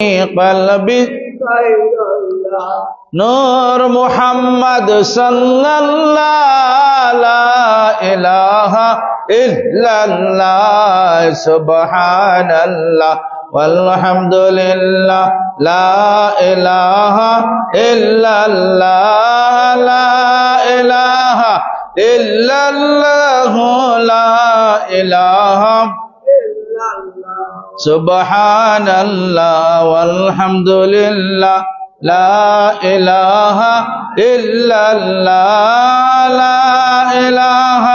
قلبي نور محمد صلى الله لا إله إلا الله سبحان الله والحمد لله لا إله إلا الله لا إله إلا الله لا إله سبحان الله والحمد لله لا إله إلا الله لا إله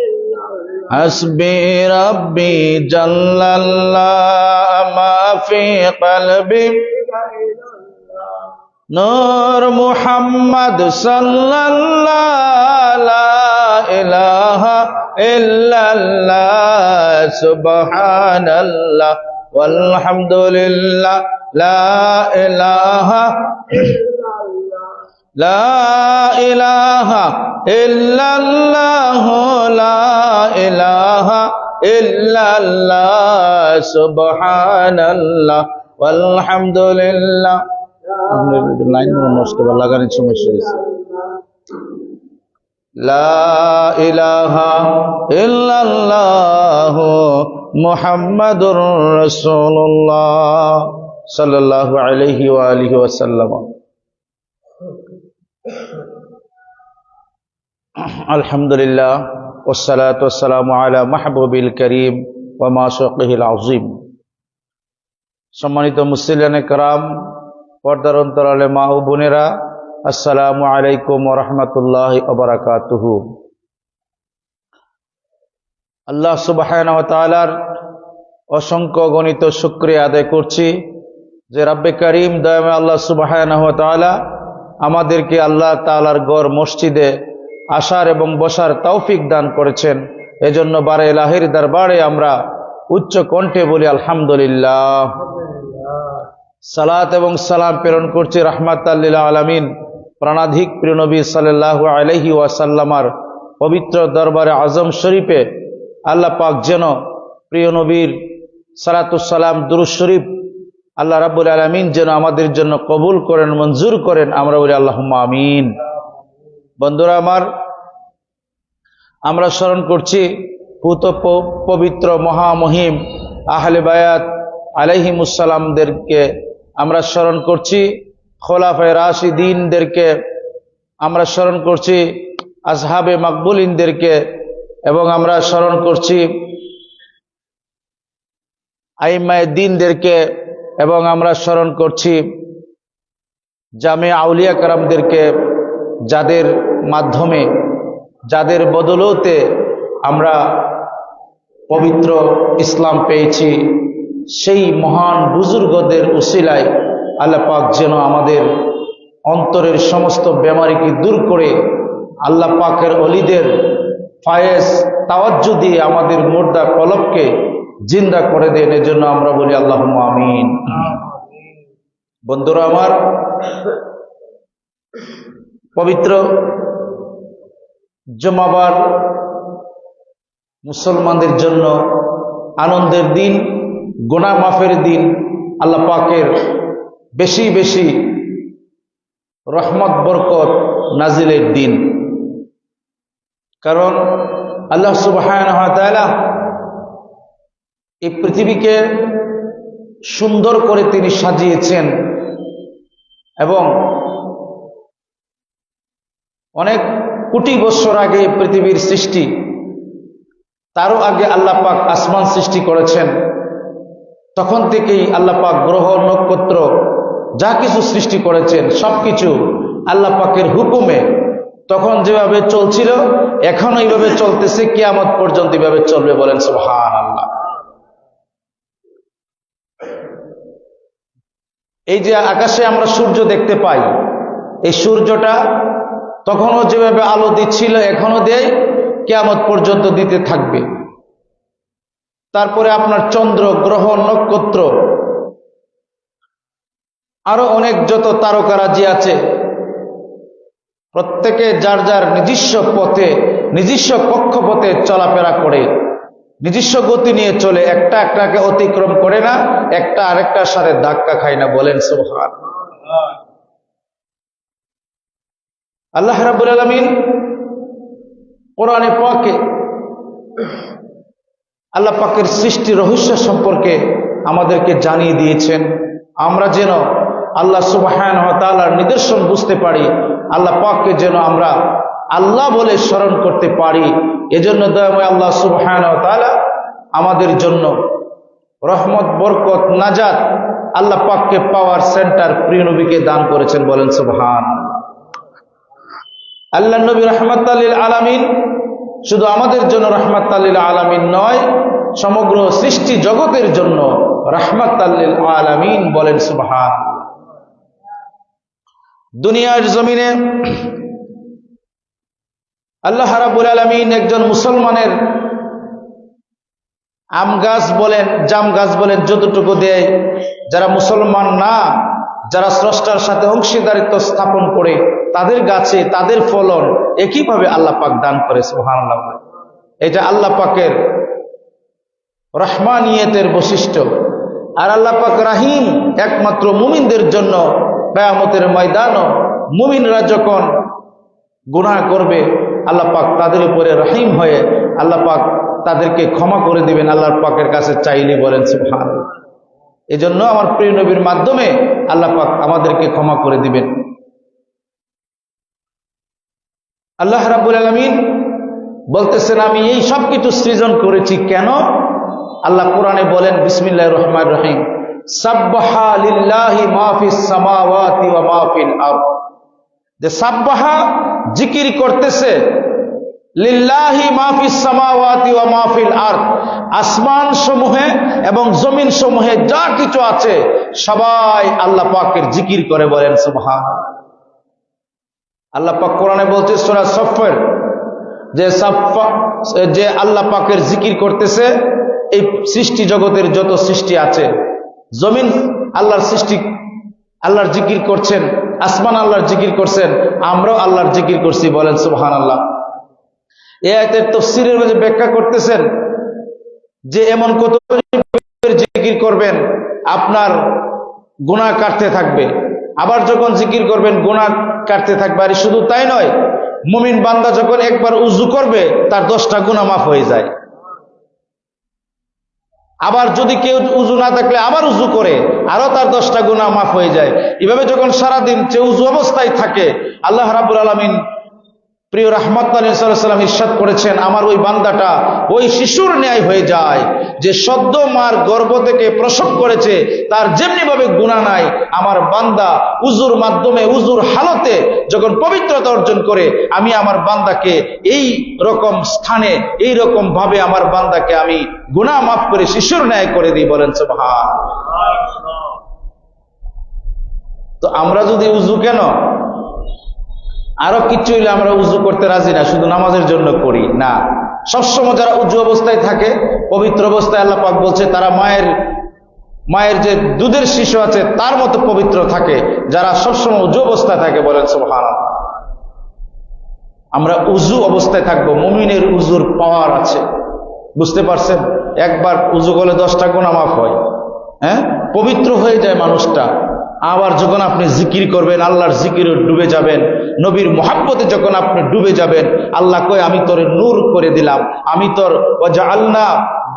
إلا الله حسبي ربي جل الله ما في قلبي نور محمد صلى الله لا إله إلا الله سبحان الله والحمد لله لا إله لا إله إلا الله لا إله إلا الله سبحان الله والحمد لله لا إله إلا الله محمد رسول الله صلى الله عليه وآله وسلم আলহামদুলিল্লাহ ওয়াসসালাতু ওয়াসসালামু আলা মাহবুবিল কারীম ওয়া মাশাকিহিল আযীম। সম্মানিত মুসলিয়ানে কেরাম, পর্দার অন্তরালে মা ও বোনেরা, আসসালামু আলাইকুম ওয়া রাহমাতুল্লাহি ওয়া বারাকাতুহু। আল্লাহ সুবহানাহু ওয়া তাআলার অসংখ্য গণিত শুকরিয়া আদায় করছি যে রাব্বে কারীম দয়াময় আল্লাহ সুবহানাহু ওয়া তাআলা আমাদেরকে আল্লাহ তাআলার ঘর মসজিদে আসার এবং বসার তৌফিক দান করেছেন। এজন্য বারে ইলাহির দরবারে আমরা উচ্চ কণ্ঠে বলি আলহামদুলিল্লাহ। সালাত এবং সালাম প্রেরণ করছি রাহমাতাল লিল আলামিন প্রাণাধিক প্রিয় নবী সাল্লাল্লাহু আলাইহি ওয়াসাল্লামার পবিত্র দরবারে আজম শরীফে আল্লাহ পাক যেন প্রিয় নবীর সালাতুস সালাম দুরূদ শরীফ আল্লাহ রাব্বুল আলামিন যেন আমাদের জন্য কবুল করেন, মঞ্জুর করেন। আমরা বলি আল্লাহুম্মা আমিন। বন্ধুরা আমার, আমরা স্মরণ করছি পুত পবিত্র মহামহিম আহলে বায়াত আলাইহিমুসসালামদেরকে, আমরা স্মরণ করছি খোলাফায়ে রাশিদিনদেরকে, আমরা স্মরণ করছি আসহাবে মাকবুলিনদেরকে, এবং আমরা স্মরণ করছি আইম্মায়ে দ্বীনদেরকে, এবং আমরা স্মরণ করছি জামিয়া আউলিয়া কেরামদেরকে, যাদের মাধ্যমে, যাদের বদৌলতে আমরা পবিত্র ইসলাম পেয়েছি। সেই মহান বুজুর্গদের উসিলায় আল্লাহ পাক যেন আমাদের অন্তরের সমস্ত বেমারিকে দূর করে আল্লাহ পাকের অলিদের ফায়েজ তাওয়াজ্জু দিয়ে আমাদের মুর্দা কলবকে জিন্দা করে দেন। এজন্য আমরা বলি আল্লাহুম্মা আমিন। বন্ধুরা আমার, পবিত্র জুমাবার মুসলমানদের জন্য আনন্দের দিন, গুনাহ মাফের দিন, আল্লাহ পাকের বেশি বেশি রহমত বরকত নাজিলের দিন। কারণ আল্লাহ সুবহানাহু ওয়া তাআলা এই পৃথিবীকে সুন্দর করে তিনি সাজিয়েছেন, এবং অনেক কোটি বছর আগে পৃথিবীর সৃষ্টি, তারও আগে আল্লাহ পাক আসমান সৃষ্টি করেছেন। তখন থেকেই আল্লাহ পাক গ্রহ নক্ষত্র যা কিছু সৃষ্টি করেছেন সবকিছু আল্লাহ পাকের হুকুমে তখন যেভাবে চলছিল এখনো এইভাবে চলতেছে, কিয়ামত পর্যন্ত এইভাবে চলবে। বলেন সুবহানাল্লাহ। এই যে আকাশে আমরা সূর্য দেখতে পাই, এই সূর্যটা তখনও যেভাবে আলো দিচ্ছিল এখনো দেয়, কিয়ামত পর্যন্ত দিতে থাকবে। তারপরে আপনার চন্দ্র, গ্রহ, নক্ষত্র, আরো অনেক যত তারকারাজি আছে, প্রত্যেকে যার যার নিজস্ব পথে, নিজস্ব কক্ষপথে চলাফেরা করে। নিজস্ব গতি নিয়ে চলে, একটা একটাকে অতিক্রম করে না, একটা আরেকটার সাথে ধাক্কা খায় না। বলেন সুবহানাল্লাহ। আল্লাহ রাব্বুল আলামিন কোরআনে পাকে আল্লাহ পাকের সৃষ্টি রহস্য সম্পর্কে আমাদেরকে জানিয়ে দিয়েছেন, আমরা যেন আল্লাহ সুবহানাহু ওয়া তাআলার নিদর্শন বুঝতে পারি, আল্লাহ পাককে যেন আমরা আল্লাহ বলে স্মরণ করতে পারি। এজন্য দয়াময় আল্লাহ সুবহানাহু ওয়া তাআলা আমাদের জন্য রহমত, বরকত, নাজাত আল্লাহ পাককে পাওয়ার সেন্টার প্রিয় নবীকে দান করেছেন। বলেন সুবহানাল্লাহ। আল্লাহ নবী রাহমাতাল লিল আলামিন শুধু আমাদের জন্য রাহমাতাল লিল আলামিন নয়, সমগ্র সৃষ্টি জগতের জন্য রাহমাতাল লিল আলামিন। বলেন সুবহানাল্লাহ। দুনিয়ার জমিনে আল্লাহ রাব্বুল আলামিন একজন মুসলমানের আম গাছ বলেন, জাম গাছ বলেন, যতটুকু দেয়, যারা মুসলমান না, যারা স্রষ্টার সাথে অংশীদারিত্ব স্থাপন করে, তাদের গাছে তাদের ফলন একইভাবে আল্লাহ পাক দান করে। সুবহানাল্লাহ। এটা আল্লাহ পাকের রহমানিয়তের বৈশিষ্ট্য। আর আল্লাহ পাক রাহিম, একমাত্র মুমিনদের জন্য কিয়ামতের ময়দানও মুমিনরা যখন গুনাহ করবে, আল্লাহ পাক তাদের উপরে রহিম হয়ে আল্লাহ পাক তাদেরকে ক্ষমা করে দিবেন আল্লাহ পাকের কাছে চাইলে। বলেন সুবহানাল্লাহ। এজন্য আমার প্রিয় নবীর মাধ্যমে আল্লাহ পাক আমাদেরকে ক্ষমা করে দিবেন। আল্লাহ রাব্বুল আলামিন বলতেছেন, আমি এই সব কিছু সৃজন করেছি কেন? আল্লাহ কোরআনে বলেন, বিসমিল্লাহির রহমানির রহিম, সাব্বাহা লিল্লাহি মা ফিস সামাওয়াতি ওয়া মা ফিল আরদ। যে সাব্বাহা জিকির করতেছে, লিল্লাহি মা ফিস সামাওয়াতি ওয়া মা ফিল আরদ, আসমান সমূহে এবং জমিন সমূহে যা কিছু আছে সবাই আল্লাহ পাকের জিকির করে। বলেন সুবহানাল্লাহ। আল্লাহ পাক কোরআনে বলছে সূরা সফফের যে আল্লাহ পাকের জিকির করতেছে এই সৃষ্টি জগতের যত সৃষ্টি আছে, জমিন আল্লাহর সৃষ্টি, আল্লাহর জিকির করছেন, আসমান আল্লাহর জিকির করছেন, আমরাও আল্লাহর জিকির করছি। বলেন সুবহানাল্লাহ। এই আয়াতের তাফসীরের মধ্যে ব্যাখ্যা করতেছেন যে এমন কত জিকির করবেন আপনার গুনাহ কাটতে থাকবে, আবার যখন জিকির করবেন গুনাহ কাটতে থাকবে। আর শুধু তাই নয়, মুমিন বান্দা যখন একবার উযু করবে তার 10টা গুনাহ মাফ হয়ে যায়। আবার যদি কেউ উযু না থাকলে আবার উযু করে, আরো তার 10টা গুনাহ মাফ হয়ে যায়। এভাবে যখন সারাদিন সে উযু অবস্থায় থাকে, আল্লাহ রাব্বুল আলামিন প্রিয় রাহমাতুল্লাহ সাল্লাল্লাহু আলাইহি ওয়াসাল্লাম ইরশাদ করেছেন, আমার ওই বান্দাটা ওই শিশুর ন্যায় হয়ে যায় যে সদ্য মার গর্ভ থেকে প্রসব করেছে, তার যেমনি ভাবে গুনাহ নাই। আমার বান্দা উযুর মাধ্যমে, উযুর হালতে যখন পবিত্রতা অর্জন করে, আমি আমার বান্দাকে এই রকম স্থানে, এই রকম ভাবে আমার বান্দাকে আমি গুনাহ মাফ করে শিশুর ন্যায় করে দিই। বলেন সুবহানাল্লাহ। তো আমরা যদি উযু কেন, আরো কিছু হইলে আমরা উযু করতে রাজি না, শুধু নামাজের জন্য করি না। সবসময় যারা উযু অবস্থায় থাকে, পবিত্র অবস্থায়, আল্লাহ পাক বলছে তারা মায়ের যে দুধের শিশু আছে তার মতো পবিত্র থাকে, যারা সবসময় উযু অবস্থায় থাকে। বলেন সুবহানাল্লাহ। আমরা উযু অবস্থায় থাকবো, মুমিনের উযুর পাওয়ার আছে। বুঝতে পারছেন? একবার উযু করলে 10টা গুনাহ মাফ হয়, পবিত্র হয়ে যায় মানুষটা। আবার যখন আপনি জিকির করবেন, আল্লাহর জিকিরে ডুবে যাবেন, নবীর মুহাব্বতে যখন আপনি ডুবে যাবেন, আল্লাহ কয় আমি তোরে নূর করে দিলাম, আমি তোর ওয়াজআলনা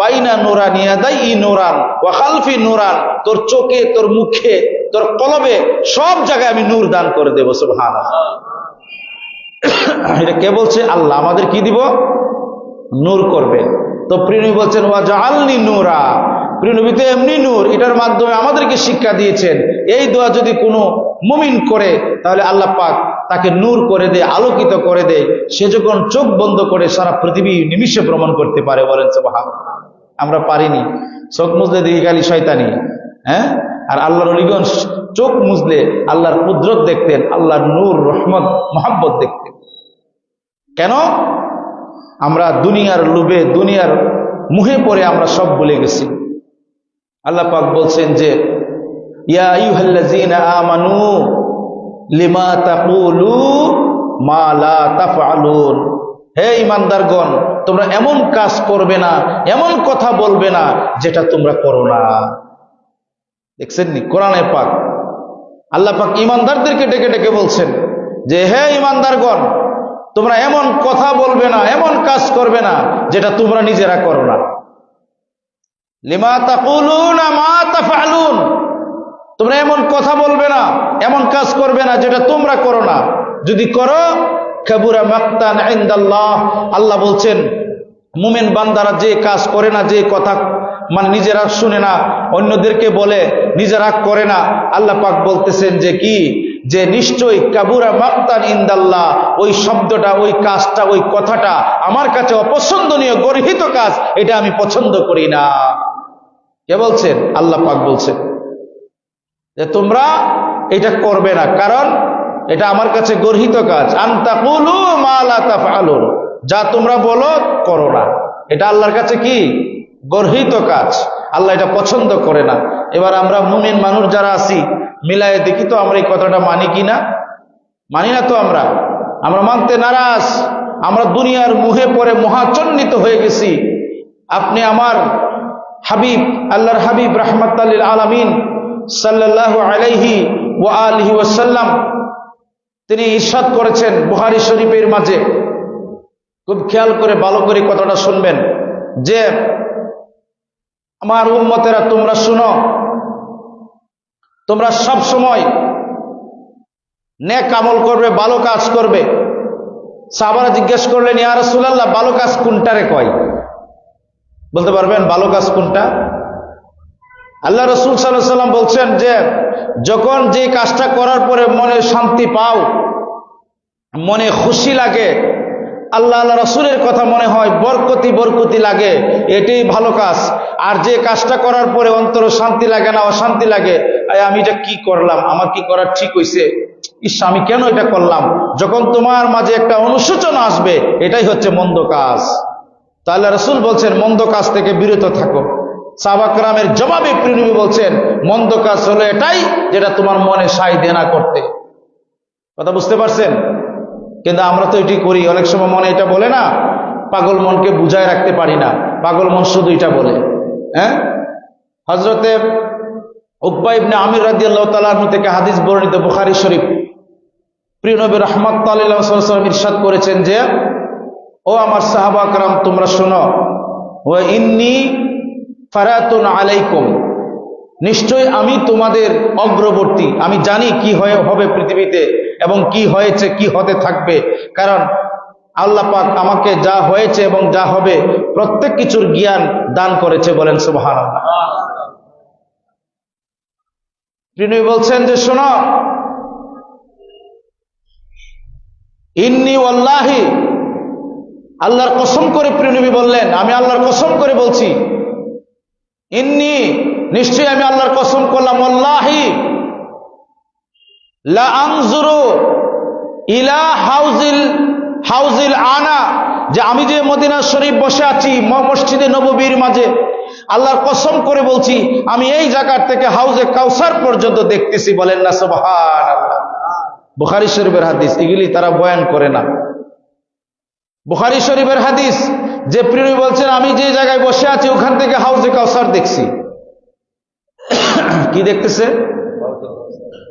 বাইনা নুরানি ইয়াদাই নূরান ওয়া খালফি নূরান, তোর চোখে, তোর মুখে, তোর কলবে, সব জায়গায় আমি নূর দান করে দেব। সুবহানাল্লাহ। এটা কে বলছে? আল্লাহ আমাদের কি দিব? নূর করবে। তো প্রিয় নবী বলছেন ওয়াজআলনি নূরা, প্রিয় নবী তো এমনি নূর, এটার মাধ্যমে আমাদেরকে শিক্ষা দিয়েছেন এই দোয়া যদি কোনো মুমিন করে তাহলে আল্লাহ পাক তাকে নূর করে দেয়, আলোকিত করে দেয়। সে যখন চোখ বন্ধ করে সারা পৃথিবী নিমিষে ভ্রমণ করতে পারে। বলেন সুবহানাল্লাহ। আমরা পারিনি, চোখ মুজলে দেখি খালি শয়তানি। আর আল্লাহর ওলিগণ চোখ মুজলে আল্লাহর কুদরত দেখতেন, আল্লাহর নূর, রহমত, মহব্বত দেখতেন। কেন? আমরা দুনিয়ার লোভে, দুনিয়ার মুহে পড়ে আমরা সব ভুলে গেছি। আল্লাহ পাক বলছেন যে ইয়া আইয়ুহাল্লাযীনা আমানু লিমা তাকুলু মা লা তাফআলুন, হে ইমানদারগণ, তোমরা এমন কাজ করবে না, এমন কথা বলবে না যেটা তোমরা করো না। দেখছেন নি কোরআনে পাক আল্লাহ পাক ইমানদারদেরকে ডেকে ডেকে বলছেন যে হে ইমানদারগণ, তোমরা এমন কথা বলবে না, এমন কাজ করবে না যেটা তোমরা নিজেরা করো না। লিমা তাকুলুনা মা তাফআলুন, তোমরা এমন কথা বলবে না, এমন কাজ করবে না যেটা তোমরা করো না। যদি করো কাবুরা মাকতান ইনদাল্লাহ, আল্লাহ বলছেন মুমিন বান্দারা যে কাজ করে না, যে কথা মানে নিজেরা শুনে না, অন্যদেরকে বলে, নিজেরা করে না, আল্লাহ পাক বলতেছেন যে কি, যে নিশ্চয়ই কাবুরা মাকতান ইনদাল্লাহ, ওই শব্দটা, ওই কাজটা, ওই কথাটা আমার কাছে অপছন্দনীয়, গর্হিত কাজ, এটা আমি পছন্দ করি না। কে বলছেন? আল্লাহ পাক বলছেন যে তোমরা এটা করবে না, কারণ এটা আমার কাছে গর্হিত কাজ। আন তাকুলু মা লা তাফআলুন, যা তোমরা বলো করো না, এটা আল্লাহর কাছে কি গর্হিত কাজ, আল্লাহ এটা পছন্দ করে না। এবার আমরা মুমিন মানুষ যারা আছি মিলায়ে দেখি তো আমরা এই কথাটা মানি কি না? মানি না তো। আমরা মানতে নারাজ। আমরা দুনিয়ার মুহে পড়ে মহাচন্নিত হয়ে গেছি। আপনি আমার হাবিব, আল্লাহর হাবিব রাহমাতাল লিল আলামিন সাল্লাল্লাহু আলাইহি ওয়া আলিহি ওয়াসাল্লাম, তিনি ইরশাদ করেছেন বুখারী শরীফের মাঝে, খুব খেয়াল করে ভালো করে কথাটা শুনবেন, যে আমার উম্মতেরা তোমরা শুনো, তোমরা সব সময় নেক আমল করবে, ভালো কাজ করবে। সাহাবারা জিজ্ঞেস করলেন, ইয়া রাসূলুল্লাহ, ভালো কাজ কোনটারে কয়? বলতে পারবেন ভালো কাজ কোনটা? আল্লাহ রাসূল সাল্লাল্লাহু আলাইহি ওয়াসাল্লাম বলছেন যে যখন যে কাজটা করার পরে মনে শান্তি পাও, মনে খুশি লাগে, আল্লাহ আল্লাহ রাসূলের কথা মনে হয়, বরকতি বরকতি লাগে, এটাই ভালো কাজ। আর যে কাজটা করার পরে অন্তরে শান্তি লাগে না, অশান্তি লাগে, আমি এটা কি করলাম, আমার কি করা ঠিক হয়েছে, ইস আমি কেন এটা করলাম, যখন তোমার মাঝে একটা অনুশোচনা আসবে, এটাই হচ্ছে মন্দ কাজ। তাহলে রাসূল বলছেন মন্দ কাজ থেকে বিরত থাকো। সাহাবা কেরামের জবাবে প্রিয় নবী বলছেন মন্দ কাজ হলো এটাই যেটা তোমার মনে সায় দেনা করতে। কথা বুঝতে পারছেন? কিন্তু আমরা তো এটি করি। অনেক সময় মনে এটা বলে না, পাগল মনকে বুঝায় রাখতে পারি না, পাগল মন শুধু এটা বলে। হ্যাঁ, হযরতে উকবা ইবনে আমির রাদিয়াল্লাহু তাআলা আনহু থেকে হাদিস বর্ণিত বুখারী শরীফ, প্রিয় নবী রাহমাতুল্লাহি আলাইহি ওয়াসাল্লাম ইরশাদ করেছেন যে ও আমার সাহাবা کرام, তোমরা শোনো, ওয়া ইন্নী ফারাতুন আলাইকুম, নিশ্চয় আমি তোমাদের অগ্রবর্তী, আমি জানি কি হবে পৃথিবীতে এবং কি হয়েছে, কি হতে থাকবে, কারণ আল্লাহ পাক আমাকে যা হয়েছে এবং যা হবে প্রত্যেক কিছুর জ্ঞান দান করেছে। বলেন সুবহানাল্লাহ। তিনি বলছেন যে শোনো, ইন্নী ওয়াল্লাহি, আল্লাহর কসম করে প্রিয় নবী বললেন, আমি আল্লাহর কসম করে বলছি, ইন্নী, নিশ্চয়ই আমি আল্লাহর কসম করলাম, ওয়াল্লাহি লা আনজুরু ইলা হাউজিল আনা, যে আমি যে মদিনা শরীফ বসে আছি মসজিদে নববীর মাঝে, আল্লাহর কসম করে বলছি আমি এই জায়গার থেকে হাউজে কাউসার পর্যন্ত দেখতেছি। বলেন না সুবহানাল্লাহ। বুখারী শরীফের হাদিস, এগুলি তারা বয়ান করে না। বুখারী শরীফের হাদিস, যে প্রিয় বলছেন আমি যে জায়গায় বসে আছি ওখান থেকে হাউজে কাউসার দেখছি। কি দেখতেছে?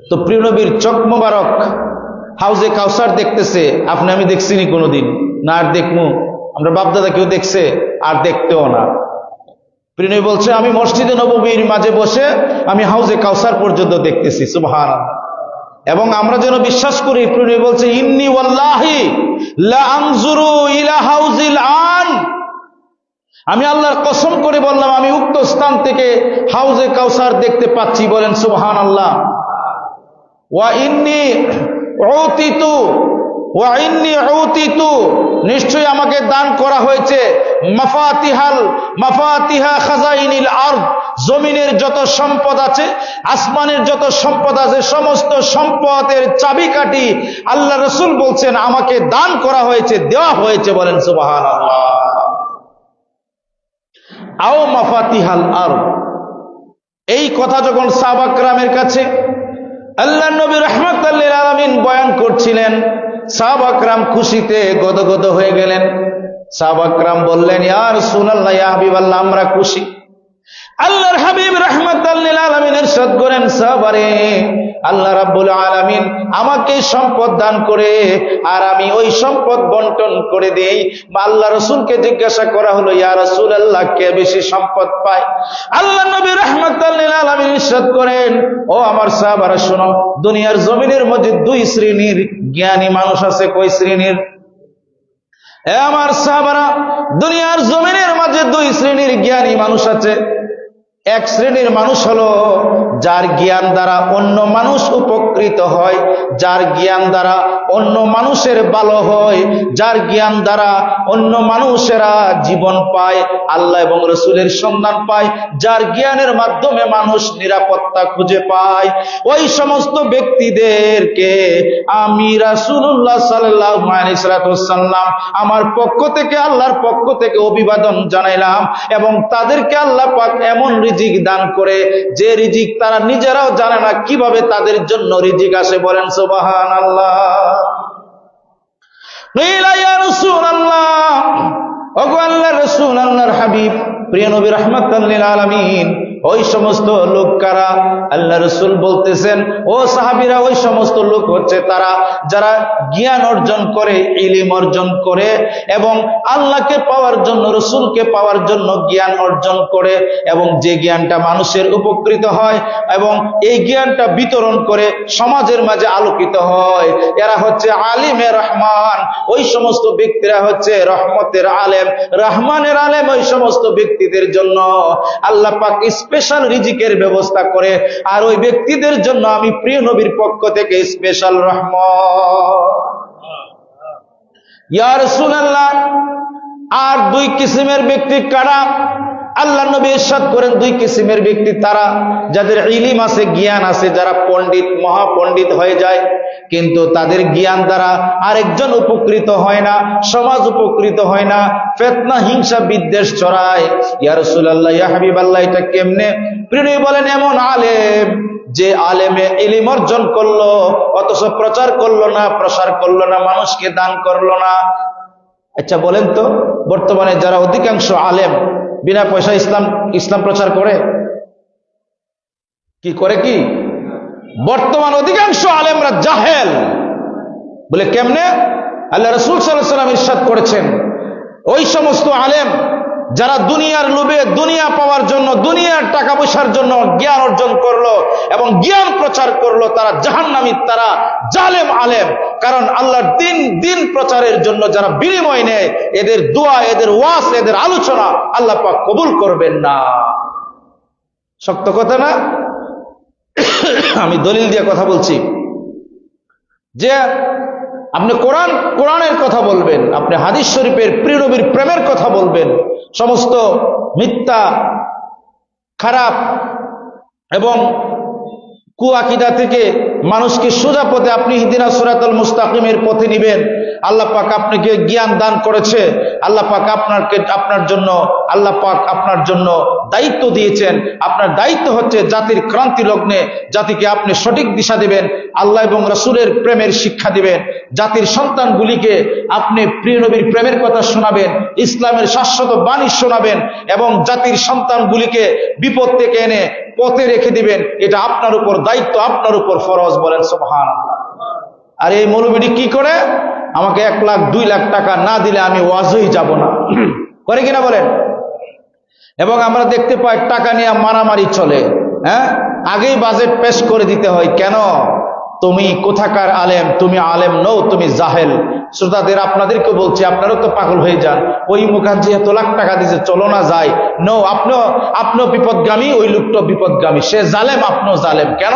তো প্রিয় নবীর চোখ মোবারক হাউজে কাউসার দেখতেছে, আপনি আমি দেখছিনি কোনোদিন না, আর দেখমু? আমরা বাপদাদা কেউ দেখছে? আর দেখতেও না। প্রিয় নবী বলছে আমি মসজিদে নববীর মাঝে বসে আমি হাউজে কাউসার পর্যন্ত দেখতেছি। সুবহানাল্লাহ। এবং আমরা যেন বিশ্বাস করি, প্রিয় নবী বলছে ইন্নী ওয়াল্লাহি লা আনজুরু ইলা হাউজিল আন, আমি আল্লাহর কসম করে বললাম আমি উক্ত স্থান থেকে হাউজে কাউসার দেখতে পাচ্ছি। বলেন সুবহানাল্লাহ। ওয়া ইন্নী উতিতু, নিশ্চয়ই আমাকে দান করা হয়েছে মাফাতিহা খাজাইনিল আরদ, জমিনের যত সম্পদ আছে, আসমানের যত সম্পদ আছে, সমস্ত সম্পদের চাবিকাঠি আল্লাহ রাসূল বলছেন আমাকে দান করা হয়েছে, দেওয়া হয়েছে। বলেন সুবহানাল্লাহ। আও মাফাতিহাল আরদ, এই কথা যখন সাহাবা কেরামের কাছে আল্লাহ নবী রাহমাতুল লিল আলামিন বয়ান করছিলেন, সাহাবা کرام খুশিতে গদগদ হয়ে গেলেন। সাহাবা کرام বললেন, ইয়া রাসূলুল্লাহ, ইয়া হাবিবাল্লাহ, আমরা খুশি। আল্লাহর হাবিব রাহমাতাল লিল আলামিন ইরশাদ করেন, সাহাবারে, আল্লাহ রাব্বুল আলামিন আমাকে সম্পদ দান করে আর আমি ওই সম্পদ বন্টন করে দেই। আল্লাহ রাসূলকে জিজ্ঞাসা করা হলো, ইয়া রাসূলুল্লাহ, কে বেশি সম্পদ পায়? আল্লাহ নবী রাহমাতাল লিল আলামিন ইরশাদ করেন, ও আমার সাহাবারা শোনো, দুনিয়ার জমিনের মধ্যে দুই শ্রেণীর জ্ঞানী মানুষ আছে। কয় শ্রেণীর? আমার সাহাবারা, দুনিয়ার জমিনের মাঝে দুই শ্রেণীর জ্ঞানী মানুষ আছে। এক শ্রেণীর মানুষ হলো যার জ্ঞান দ্বারা অন্য মানুষ উপকৃত হয়, যার জ্ঞান দ্বারা অন্য মানুষের ভালো হয়, যার জ্ঞান দ্বারা অন্য মানুষেরা জীবন পায়, আল্লাহ এবং রাসূলের সন্ধান পায়, যার জ্ঞানের মাধ্যমে মানুষ নিরাপত্তা খুঁজে পায়। ওই সমস্ত ব্যক্তিদেরকে আমি রাসূলুল্লাহ সাল্লাল্লাহু আলাইহি ওয়াসাল্লাম আমার পক্ষ থেকে, আল্লাহর পক্ষ থেকে অভিবাদন জানাইলাম। এবং তাদেরকে আল্লাহ পাক এমন রিজিক দান করে যে রিজিক তারা নিজেরাও জানে না কিভাবে তাদের জন্য রিজিক আসে। বলেন সুবহানাল্লাহ। ইয়া রাসূলুল্লাহ, ওগো আল্লাহর রাসূল, আল্লাহর হাবিব, প্রিয় নবী রাহমাতাল লিল আলামিন, ওই সমস্ত লোক কারা? আল্লাহ রাসূল বলতেছেন, ও সাহাবীরা, ওই সমস্ত লোক হচ্ছে তারা যারা জ্ঞান অর্জন করে, ইলম অর্জন করে এবং আল্লাহকে পাওয়ার জন্য, রাসূলকে পাওয়ার জন্য জ্ঞান অর্জন করে এবং যে জ্ঞানটা মানুষের উপকৃত হয় এবং এই জ্ঞানটা বিতরণ করে সমাজের মাঝে আলোকিত হয়, এরা হচ্ছে আলিমে রহমান। ওই সমস্ত ব্যক্তিরা হচ্ছে রহমতের আলেম, রহমানের আলেম। ওই সমস্ত ব্যক্তিদের জন্য আল্লাহ পাক স্পেশাল রিজিকের ব্যবস্থা করে, আর ওই ব্যক্তিদের জন্য আমি প্রিয় নবীর পক্ষ থেকে স্পেশাল রহমত। ইয়া রাসূলুল্লাহ, আর দুই কিসিমের ব্যক্তি কারা? আল্লাহ নবী ইরশাদ করেন, দুই কিসিমের ব্যক্তি তারা যাদের ইলম আছে, জ্ঞান আছে, যারা পণ্ডিত, মহাপণ্ডিত হয়ে যায়, কিন্তু তাদের জ্ঞান দ্বারা আরেকজন উপকৃত হয় না, সমাজ উপকৃত হয় না, ফিতনা, হিংসা, বিদ্বেষ ছড়ায়। ইয়া রাসূলুল্লাহ, ইয়া হাবিবাল্লাহ, এটা কেমনে? প্রিয় নবী বলেন, এমন আলেম যে আলেমে ইলম অর্জন করলো অথচ প্রচার করলো না, প্রসার করলো না, মানুষকে দান করলো না। আচ্ছা বলেন তো, বর্তমানে যারা অধিকাংশ আলেম বিনা পয়সা ইসলাম প্রচার করে কি করে? কি বর্তমান অধিকাংশ আলেমরা জাহেল। বলে কেমনে? আল্লাহ রাসূল সাল্লাল্লাহু আলাইহি ওয়াসাল্লাম ইরশাদ করেছেন, ওই সমস্ত আলেম যারা দুনিয়ার লোভে, দুনিয়া পাওয়ার জন্য, দুনিয়ার টাকা পয়সার জন্য জ্ঞান অর্জন করলো এবং জ্ঞান প্রচার করলো, তারা জাহান্নামী, তারা জালেম আলেম। কারণ আল্লাহর দিন প্রচারের জন্য যারা বিনিময় নেয়, এদের দোয়া, এদের ওয়াজ, এদের আলোচনা আল্লাহ পাক কবুল করবেন না। শক্ত কথা না? আমি দলিল দিয়ে কথা বলছি যে আপনি কোরআনের কথা বলবেন, আপনি হাদিস শরীফের, প্রিয় নবীর প্রেমের কথা বলবেন, সমস্ত মিথ্যা, খারাপ এবং কুআকিদা থেকে মানুষকে সোজা পথে আপনি ইহদিনাস সিরাতাল মুস্তাকিমের পথে নিবেন। আল্লাহ পাক আপনাকে জ্ঞান দান করেছে, আল্লাহ পাক আপনার জন্য দায়িত্ব দিয়েছেন। আপনার দায়িত্ব হচ্ছে জাতির ক্রান্তি লগ্নে জাতিকে আপনি সঠিক দিশা দিবেন, আল্লাহ এবং রাসূলের প্রেমের শিক্ষা দিবেন, জাতির সন্তানগুলিকে আপনি প্রিয় নবীর প্রেমের কথা শোনাবেন, ইসলামের শাশ্বত বাণী শোনাবেন এবং জাতির সন্তানগুলিকে বিপদ থেকে এনে পথে রেখে দিবেন। এটা আপনার উপর দায়িত্ব, আপনার উপর ফরজ। বলেন সুবহানাল্লাহ। আর এই মৌলবীটি কি করে? আমাকে 1 লাখ 2 লাখ টাকা না দিলে আমি ওয়াজই যাব না, করে কিনা বলেন? এবং আমরা দেখতে পাই টাকা নিয়ে মারামারি চলে। আগেই বাজেট পেশ করে দিতে হয়। কেন? তুমি কোথাকার আলেম? তুমি আলেম নও, তুমি জাহেল। শ্রোতাদের, আপনাদেরকে বলছি, আপনারাও তো পাগল হয়ে যান। ওই মুখার্জি এত লাখ টাকা দিয়েছে, চলো না যাই। নো, আপনিও বিপদগামী, ওই লোকটা বিপদগামী। সে জালেম, আপনিও জালেম। কেন?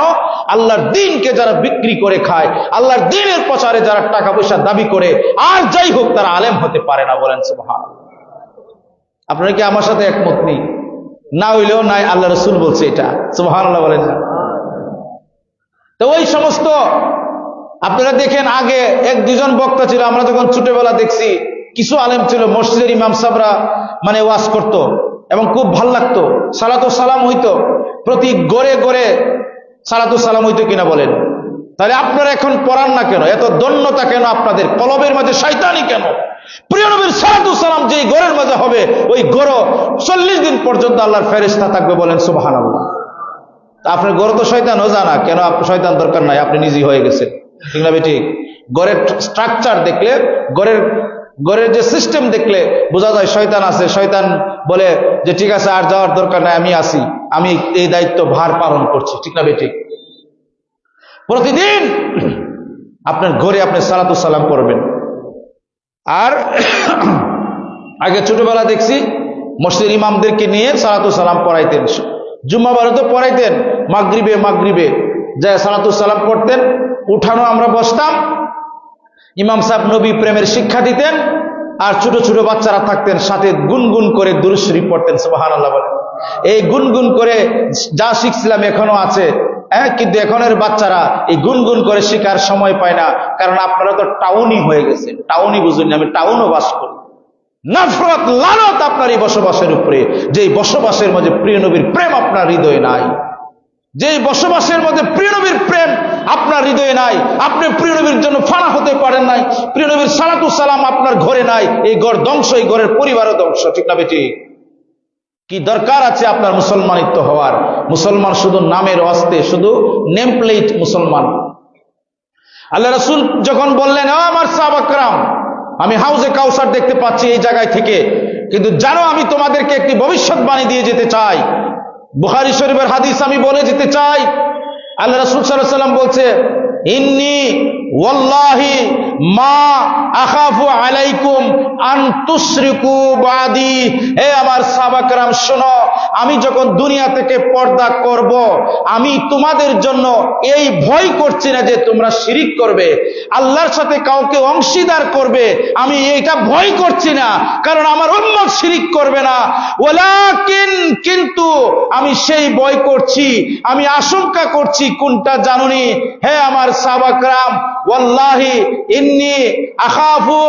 আল্লাহর দ্বীনকে যারা বিক্রি করে খায়, আল্লাহর দ্বীনের প্রচারে যারা টাকা পয়সা দাবি করে, আর যাই হোক, তারা আলেম হতে পারে না। বলেন সুবহানাল্লাহ। আপনারা কি আমার সাথে একমত নেই? না হইলেও নাই, আল্লাহ রাসূল বলছে এটা। সুবহানাল্লাহ বলেন না? তো ওই সমস্ত আপনারা দেখেন, আগে 1-2 বক্তা ছিল। আমরা যখন ছোটবেলা দেখছি, কিছু আলেম ছিল, মসজিদের ইমাম সাহেবরা মানে ওয়াজ করত এবং খুব ভাল লাগতো। সালাতু সালাম হইতো, প্রতি গড়ে গড়ে সালাতু সালাম হইতো কিনা বলেন? তাহলে আপনারা এখন পড়ান না কেন? এত দন্যতা কেন আপনাদের? কলবের মাঝে শয়তানি কেন? প্রিয় নবীর সালাতু সালাম যেই ঘরের মাঝে হবে, ওই ঘর 40 দিন পর্যন্ত আল্লাহর ফেরেশতা থাকবে। বলেন সুবহানাল্লাহ। আপনার ঘর তো শয়তানও জানা, কেন শয়তান দরকার নাই, আপনি নিজেই হয়ে গেছেন, ঠিক না বেঠিক? ঘরের স্ট্রাকচার দেখলে, ঘরের যে সিস্টেম দেখলে বোঝা যায় শয়তান আছে। শয়তান বলে যে ঠিক আছে, আর যাওয়ার দরকার নাই, আমি আছি, আমি এই দায়িত্ব ভার পালন করছি, ঠিক না বেঠিক? প্রতিদিন আপনার ঘরে আপনি সালাতু সালাম পড়বেন। আর আগে ছোটবেলা দেখছি মসজিদের ইমামদেরকে নিয়ে সালাতু সালাম পড়াইতেন, জুম্মাবারে তো পড়াইতেন, মাগরিবে যায় সালাতু সালাম পড়তেন, উঠানো আমরা বসতাম, ইমাম সাহেব নবী প্রেমের শিক্ষা দিতেন, আর ছোট ছোট বাচ্চারা থাকতেন সাথে গুনগুন করে দুরূদ শরীফ পড়তেন। সুবহানাল্লাহ বলেন। এই গুনগুন করে যা শিখছিলাম এখনো আছে, কিন্তু এখনের বাচ্চারা এই গুনগুন করে শেখার সময় পায় না, কারণ আপনারা তো টাউনি হয়ে গেছেন। টাউনি বুঝুন, আমি টাউনও বাস করি। নফরত লানত আপনার এই বসবাসের উপরে, যে বসবাসের মধ্যে প্রিয় নবীর প্রেম আপনার হৃদয়ে নাই, যে বসবাসের মধ্যে প্রিয় নবীর প্রেম আপনার হৃদয়ে নাই, আপনি প্রিয় নবীর জন্য ফানা হতে পারেন নাই, প্রিয় নবীর সালাতু সালাম আপনার ঘরে নাই, এই ঘর ধ্বংস, এই ঘরের পরিবারও ধ্বংস, ঠিক না বেটি? কি দরকার আছে আপনার মুসলমানিত্ব হওয়ার? মুসলমান শুধু নামের অস্তে, শুধু নেম প্লেট মুসলমান। আল্লাহ রাসূল যখন বললেন, আমার সাহাবা کرام, আমি হাউজে কাউসার দেখতে পাচ্ছি এই জায়গায় থেকে, কিন্তু জানো আমি তোমাদেরকে একটি ভবিষ্যৎবাণী দিয়ে যেতে চাই, বুখারী শরীফের হাদিস আমি বলে যেতে চাই। আল্লাহ রাসূল সাল্লাল্লাহু আলাইহি ওয়াসাল্লাম বলছে, ইন্নী ওয়াল্লাহি মা আখাফু আলাইকুম আন তুশরিকু বাদি। হে আমার সাহাবা کرام, শোনো, আমি যখন দুনিয়া থেকে পর্দা করব, আমি তোমাদের জন্য এই ভয় করছি না যে তোমরা শিরিক করবে, আল্লাহর সাথে কাউকে অংশীদার করবে, আমি এটা ভয় করছি না, কারণ আমার উম্মত শিরিক করবে না। ওয়ালাকিন, কিন্তু আমি সেই ভয় করছি, আমি আশঙ্কা করছি, কোনটা জানুনি হে আমার সাহাবা کرام, ওয়াল্লাহি ইন্নী আখাফু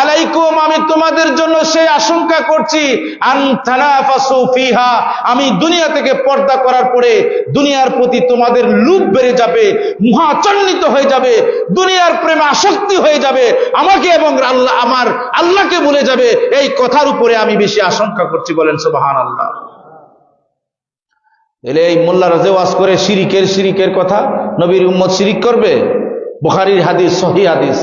আলাইকুম, আমি তোমাদের জন্য সেই আশঙ্কা করছি, আন তানাফাসু ফিহা, আমি দুনিয়া থেকে পর্দা করার পরে দুনিয়ার প্রতি তোমাদের লোভ বেড়ে যাবে, মহাচন্নিত হয়ে যাবে, দুনিয়ার প্রেমে আসক্তি হয়ে যাবে, আমাকে এবং আল্লাহ, আমার আল্লাহকে ভুলে যাবে, এই কথার উপরে আমি বেশি আশঙ্কা করছি। বলেন সুবহানাল্লাহ। এলে এই মোল্লারা যে ওয়াজ করে শিরিকের কথা, নবীর উম্মত শিরিক করবে? বুখারীর হাদিস, সহিহ হাদিস,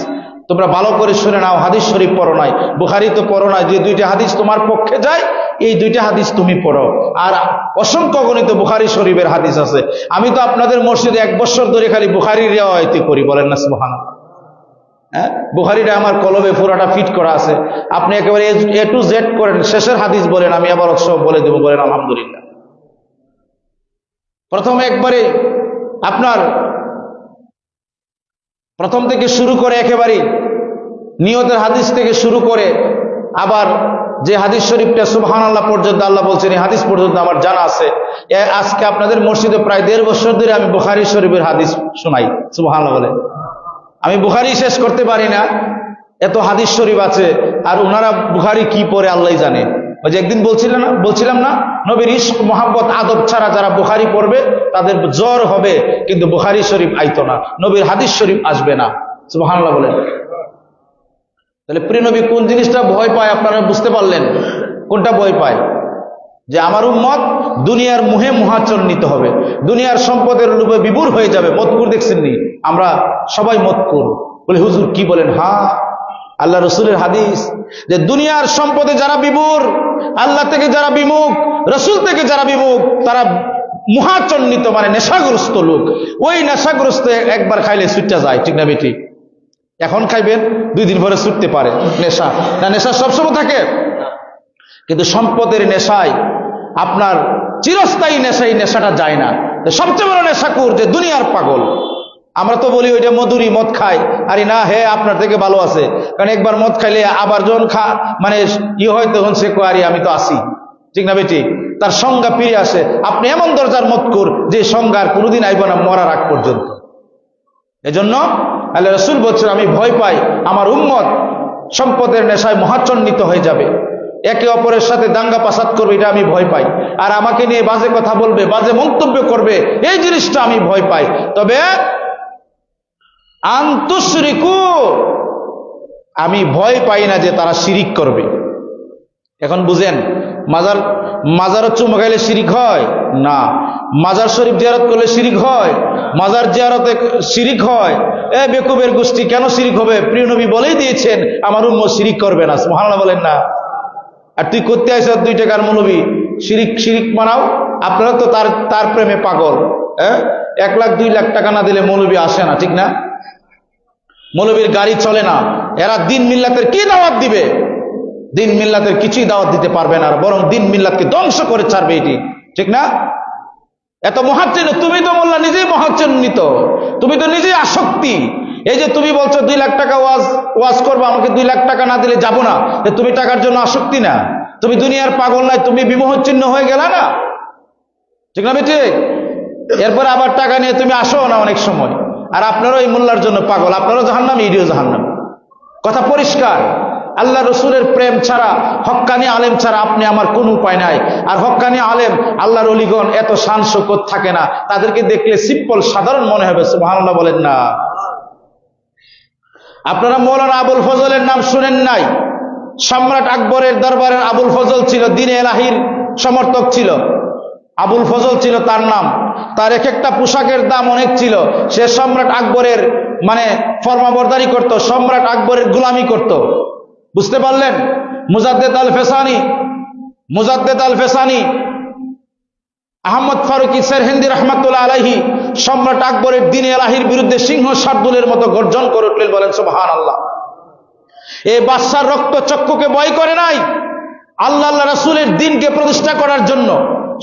তোমরা ভালো করে শুনে নাও, হাদিস শরীফ পড়ো নাই, বুখারী তো পড়ো নাই, যে দুইটা হাদিস তোমার পক্ষে যায় এই দুইটা হাদিস তুমি পড়ো, আর অসংখ্য গণিত বুখারী শরীফের হাদিস আছে। আমি তো আপনাদের মসজিদে 1 বছর ধরে খালি বুখারীর রিওয়ায়াত করি, বলেন না সুবহানাল্লাহ। বুখারীটা আমার কলবে পুরাটা ফিট করা আছে, আপনি একেবারে A to Z করেন, শেষের হাদিস বলেন, আমি আবার সব বলে দেবো, বলেন আলহামদুলিল্লাহ। প্রথমে একবারে আপনার প্রথম থেকে শুরু করে একেবারে নিয়তের হাদিস থেকে শুরু করে আবার যে হাদিস শরীফটা সুবহানাল্লাহ পর্যন্ত আল্লাহ বলছেন, এই হাদিস পর্যন্ত আমার জানা আছে। আজকে আপনাদের মসজিদে প্রায় 1.5 বছর ধরে আমি বুখারী শরীফের হাদিস শোনাই, সুবহানাল্লাহ বলে। আমি বুখারী শেষ করতে পারি না, এত হাদিস শরীফ আছে, আর ওনারা বুখারী কি পড়ে আল্লাহই জানে। ওই যে একদিন বলছিলাম না, নবীর ইশক মোহাব্বত আদব ছাড়া যারা বুখারী পড়বে তাদের জ্বর হবে, কিন্তু বুখারী শরীফ আইতো না, নবীর হাদিস শরীফ আসবে না। সুবহানাল্লাহ বলেন। তাহলে প্রিয় নবী কোন জিনিসটা ভয় পায় আপনারা বুঝতে পারলেন? কোনটা ভয় পায়? যে আমার উম্মত দুনিয়ার মোহে মহাচন্নিত হবে, দুনিয়ার সম্পদের লোভে বিভোর হয়ে যাবে। মতকুর দেখছেননি? আমরা সবাই মতকুর। বলে হুজুর কি বলেন? হ্যাঁ, আল্লাহ রসুলের হাদিস, যে দুনিয়ার সম্পদে যারা বিভোর, আল্লাহ থেকে যারা বিমুখ, রসুল থেকে যারা বিমুখ, তারা মহাচন্নিত, মানে নেশাগ্রস্ত লোক। ওই নেশাগ্রস্ত একবার খাইলে ছুটতে যায়, ঠিক না বেটি? এখন খাইবেন, 2 দিন পরে ছুটতে পারে। নেশা না, নেশা সবসময় থাকে, কিন্তু সম্পদের নেশায় আপনার চিরস্থায়ী নেশাই নেশাটা যায় না। সবচেয়ে বড় নেশাকুর যে দুনিয়ার পাগল। আমরা তো বলি ওইটা মধুরি, মদ খায়, আরে না, হে আপনার থেকে ভালো আছে, কারণ একবার মদ খাইলে আবার যখন মানে হয় তখন সে আরে আমি তো আসি, ঠিক না বেটি? তার সংজ্ঞা ফিরে আসে। আপনি এমন দরজার মতকুর যে সংজ্ঞার কোনোদিন আইব না মরার আগ পর্যন্ত। এজন্য আল্লাহ রাসূল বলছেন, আমি ভয় পাই আমার উম্মত সম্পদের নেশায় মহাচন্নিত হয়ে যাবে, একে অপরের সাথে দাঙ্গা পাসাদ করবে, এটা আমি ভয় পাই। আর আমাকে নিয়ে বাজে কথা বলবে, বাজে মন্তব্য করবে, এই জিনিসটা আমি ভয় পাই। তবে আনতুশরিকু, আমি ভয় পাই না যে তারা শিরিক করবে। এখন বুঝেন, মাজার চুমা খাইলে শিরিক হয় না, মাজার শরীফ জিয়ারত করলে শিরিক হয়, মাজার জিয়ারতে শিরিক হয়। বেকুবের গোষ্ঠী, কেন শিরিক হবে? প্রিয় নবী বলেই দিয়েছেন আমার উম্মত শিরিক করবে না। সুবহানাল্লাহ বলেন না। আর তুই করতে আইছ 2 টাকার মৌলবি, শিরিক মানাও। আপনারা তো তার প্রেমে পাগল। 1 লাখ 2 লাখ টাকা না দিলে মৌলবি আসে না, ঠিক না? মৌলবীর গাড়ি চলে না। এরা দিন মিল্লাতের কি দাওয়াত দিবে? দিন মিল্লাতের কিছুই দাওয়াত দিতে পারবে না, বরং দিন মিল্লাতকে ধ্বংস করে ছাড়বে এটি, ঠিক না? এত মহাচ্ছিন্ন, তুমি তো মোল্লা নিজেই মহাচ্ছিন্নিত, তুমি তো নিজেই আসক্তি। এই যে তুমি বলছো 2 লাখ টাকা ওয়াজ করবো, আমাকে 2 লাখ টাকা না দিলে যাব না, তুমি টাকার জন্য আসক্তি না? তুমি দুনিয়ার পাগল নাই, তুমি বিমোহচ্ছিন্ন হয়ে গেলা না, ঠিক না? ঠিক। এরপরে আবার টাকা নিয়ে তুমি আসো না অনেক সময়। আর আপনারও এই মোল্লার জন্য পাগল, আপনারও জাহান্নাম, ইডিও জাহান্নাম। কথা পরিষ্কার। আল্লাহ রসুলের প্রেম ছাড়া, হক্কানি আলেম ছাড়া আপনি আমার কোন উপায় নাই। আর হক্কানি আলেম, আল্লাহর ওলিগণ এত শান শৌকত থাকে না, তাদেরকে দেখলে সিম্পল সাধারণ মনে হবে। সুবহানাল্লাহ বলেন না। আপনারা মৌলানা আবুল ফজলের নাম শুনেন নাই? সম্রাট আকবরের দরবারের আবুল ফজল ছিল, দ্বীনে এলাহির সমর্থক ছিল। আবুল ফজল ছিল তার নাম। তার এক একটা পোশাকের দাম অনেক ছিল। সে সম্রাট আকবরের ফরমাবরদারি করত, সম্রাট আকবরের গোলামি করত। বুঝতে পারলেন? মুজাদ্দেদ আল ফেসানি আহমদ ফারুকি সেরহিন্দি রহমাতুল্লাহ আলাইহি সম্রাট আকবরের দ্বীনে এলাহির বিরুদ্ধে সিংহ শার্দুলের মতো গর্জন করে উঠলেন। বলেন সুবহানাল্লাহ। এই বাদশার রক্ত চক্ষুকে ভয় করে নাই, আল্লাহ রাসূলের দ্বীনকে প্রতিষ্ঠা করার জন্য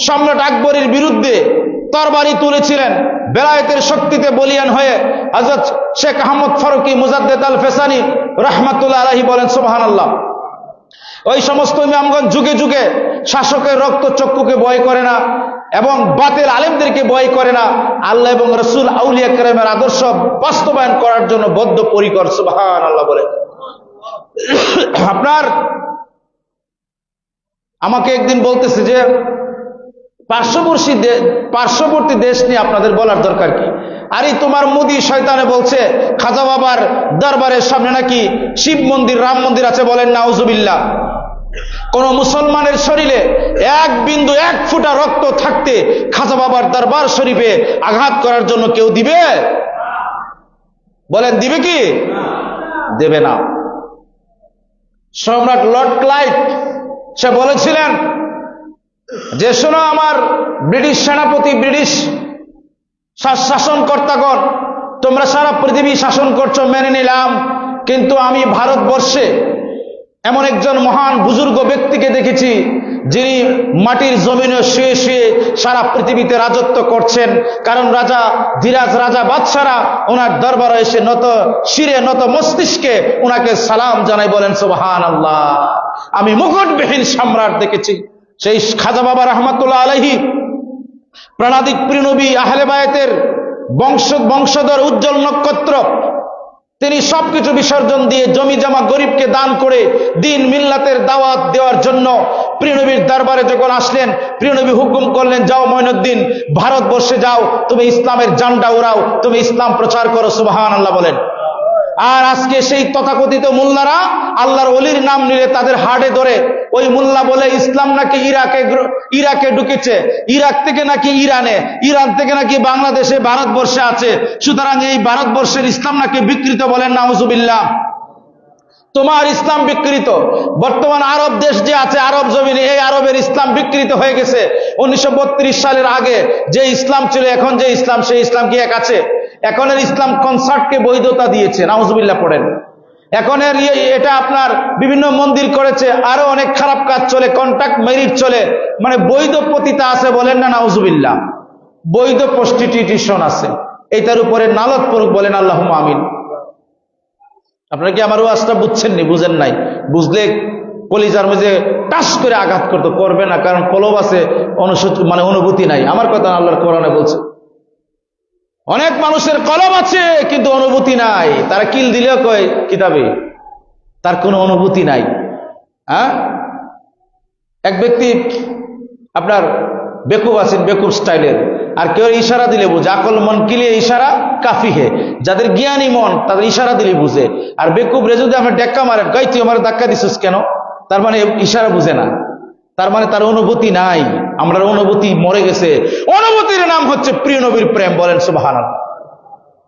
সম্রাট আকবরের বিরুদ্ধে তরবারি তুলেছিলেন। বেলায়েতের শক্তিতে বলিয়ান হয়ে হযরত শেখ আহমদ ফারুকি মুজাদ্দেদ আল ফেসানি রাহমাতুল্লাহ আলাইহি বলেন সুবহানাল্লাহ। ওই সমস্ত ইমামগণ যুগে যুগে শাসকের রক্ত চক্ষুকে ভয় করে না এবং বাতিল আলেমদেরকে ভয় করে না, আল্লাহ এবং রাসূল আউলিয়া কেরামের আদর্শ বাস্তবায়ন করার জন্য বদ্ধপরিকর। সুবহানাল্লাহ বলে। আপনার আমাকে একদিন বলতেছে যে পার্শ্ববর্তী দেশ নিয়ে আপনাদের বলার দরকার কি? আরে তোমার মোদি শয়তানে বলছে খাজা বাবার দরবারের সামনে নাকি শিব মন্দির, রাম মন্দির আছে। বলেন নাউজুবিল্লাহ। কোন মুসলমানের শরীরে 1 বিন্দু 1 ফোঁটা রক্ত থাকতে খাজা বাবার দরবার শরীফে আঘাত করার জন্য কেউ দিবে? বলেন দিবে কি? দেবে না। সম্রাট লর্ড ক্লাইভ সে বলেছিলেন যে শোনো আমার ব্রিটিশ সেনাপতি, ব্রিটিশ শাসনকর্তাগণ, তোমরা সারা পৃথিবী শাসন করছো মেনে নিলাম, কিন্তু আমি ভারতবর্ষে এমন একজন মহান বুজুর্গ ব্যক্তিকে দেখেছি যিনি মাটির জমিনে শুয়ে শুয়ে সারা পৃথিবীতে রাজত্ব করছেন। কারণ রাজা ধীরাজ, রাজা বাদশারা ওনার দরবারে এসে নত শিরে নত মস্তিষ্কে ওনাকে সালাম জানাই। বলেন সুবহানাল্লাহ। আমি মুকুটবিহীন সম্রাট দেখেছি। সেই খাজা বাবা রহমাতুল্লাহ আলাইহি প্রাণাদিক প্রিয় নবী আহলে বায়াতের বংশধর উজ্জ্বল নক্ষত্র, তিনি সবকিছু বিসর্জন দিয়ে জমি জমা গরিবকে দান করে দিন মিল্লাতের দাওয়াত দেওয়ার জন্য প্রিয় নবীর দরবারে যখন আসলেন, প্রিয় নবী হুকুম করলেন, যাও মঈনুদ্দিন, ভারতবর্ষে যাও, তুমি ইসলামের ঝান্ডা উড়াও, তুমি ইসলাম প্রচার করো। সুবহানাল্লাহ বলেন। আর আজকে সেই তথাকথিত মোল্লারা আল্লাহর ওলির নাম নিলে তাদের হাড়ে ধরে। ওই মোল্লা বলে ইসলাম নাকি ইরাকে ঢুকেছে, ইরাক থেকে নাকি ইরানে, ইরান থেকে নাকি বাংলাদেশে, ভারতবর্ষে আছে, সুতরাং এই ভারতবর্ষের ইসলাম নাকি বিকৃত। বলেন নাউজুবিল্লাহ। তোমার ইসলাম বিকৃত। বর্তমান আরব দেশ যে আছে, আরব জমিনে, এই আরবের ইসলাম বিকৃত হয়ে গেছে। 1932 সালের আগে যে ইসলাম ছিল, এখন যে ইসলাম, সেই ইসলাম কি এক আছে? এখনের ইসলাম কনসার্টকে বৈধতা দিয়েছে। নাউজুবিল্লাহ পড়েন। এখনের এটা আপনার বিভিন্ন মন্দির করেছে, আরো অনেক খারাপ কাজ চলে, কন্ট্রাক্ট মেরিট চলে, মানে বৈধ পতিতা আছে। বলেন না নাউজুবিল্লাহ। বৈধ প্রস্টিটিউশন আছে। এইটার উপরে নালত পড়ুক। বলেন আল্লাহুম্মা আমিন। আপনারা কি আমার ওয়াজটা বুঝছেননি? বুঝেন নাই? বুঝলে কলিজার মধ্যে টাস করে আঘাত করবে না, কারণ কলব আছে, অনুভূতি নাই। আমার কথা আল্লাহর কোরআনে বলছে। অনেক মানুষের কলব আছে কিন্তু অনুভূতি নাই। তারা কিল দিলেও কয় কিতাবে, তার কোনো অনুভূতি নাই। এক ব্যক্তি আপনার বেকুব আছেন বেকুব স্টাইলের, আর কেউ ইশারা দিলে বুঝে। আকল মন কিলিয়ে ইশারা কাফি হে, যাদের জ্ঞানী মন তাদের ইশারা দিলে বুঝে। আর বেকুব রে যদি আপনি ধাক্কা মারেন, গাই তুই আমার ধাক্কা দিছিস কেন, তার মানে ইশারা বুঝে না, তার মানে তার অনুভূতি নাই। আমরা অনুভূতি মরে গেছে। অনুভূতির নাম হচ্ছে প্রিয় নবীর প্রেম। বলেন সুবহানাল্লাহ।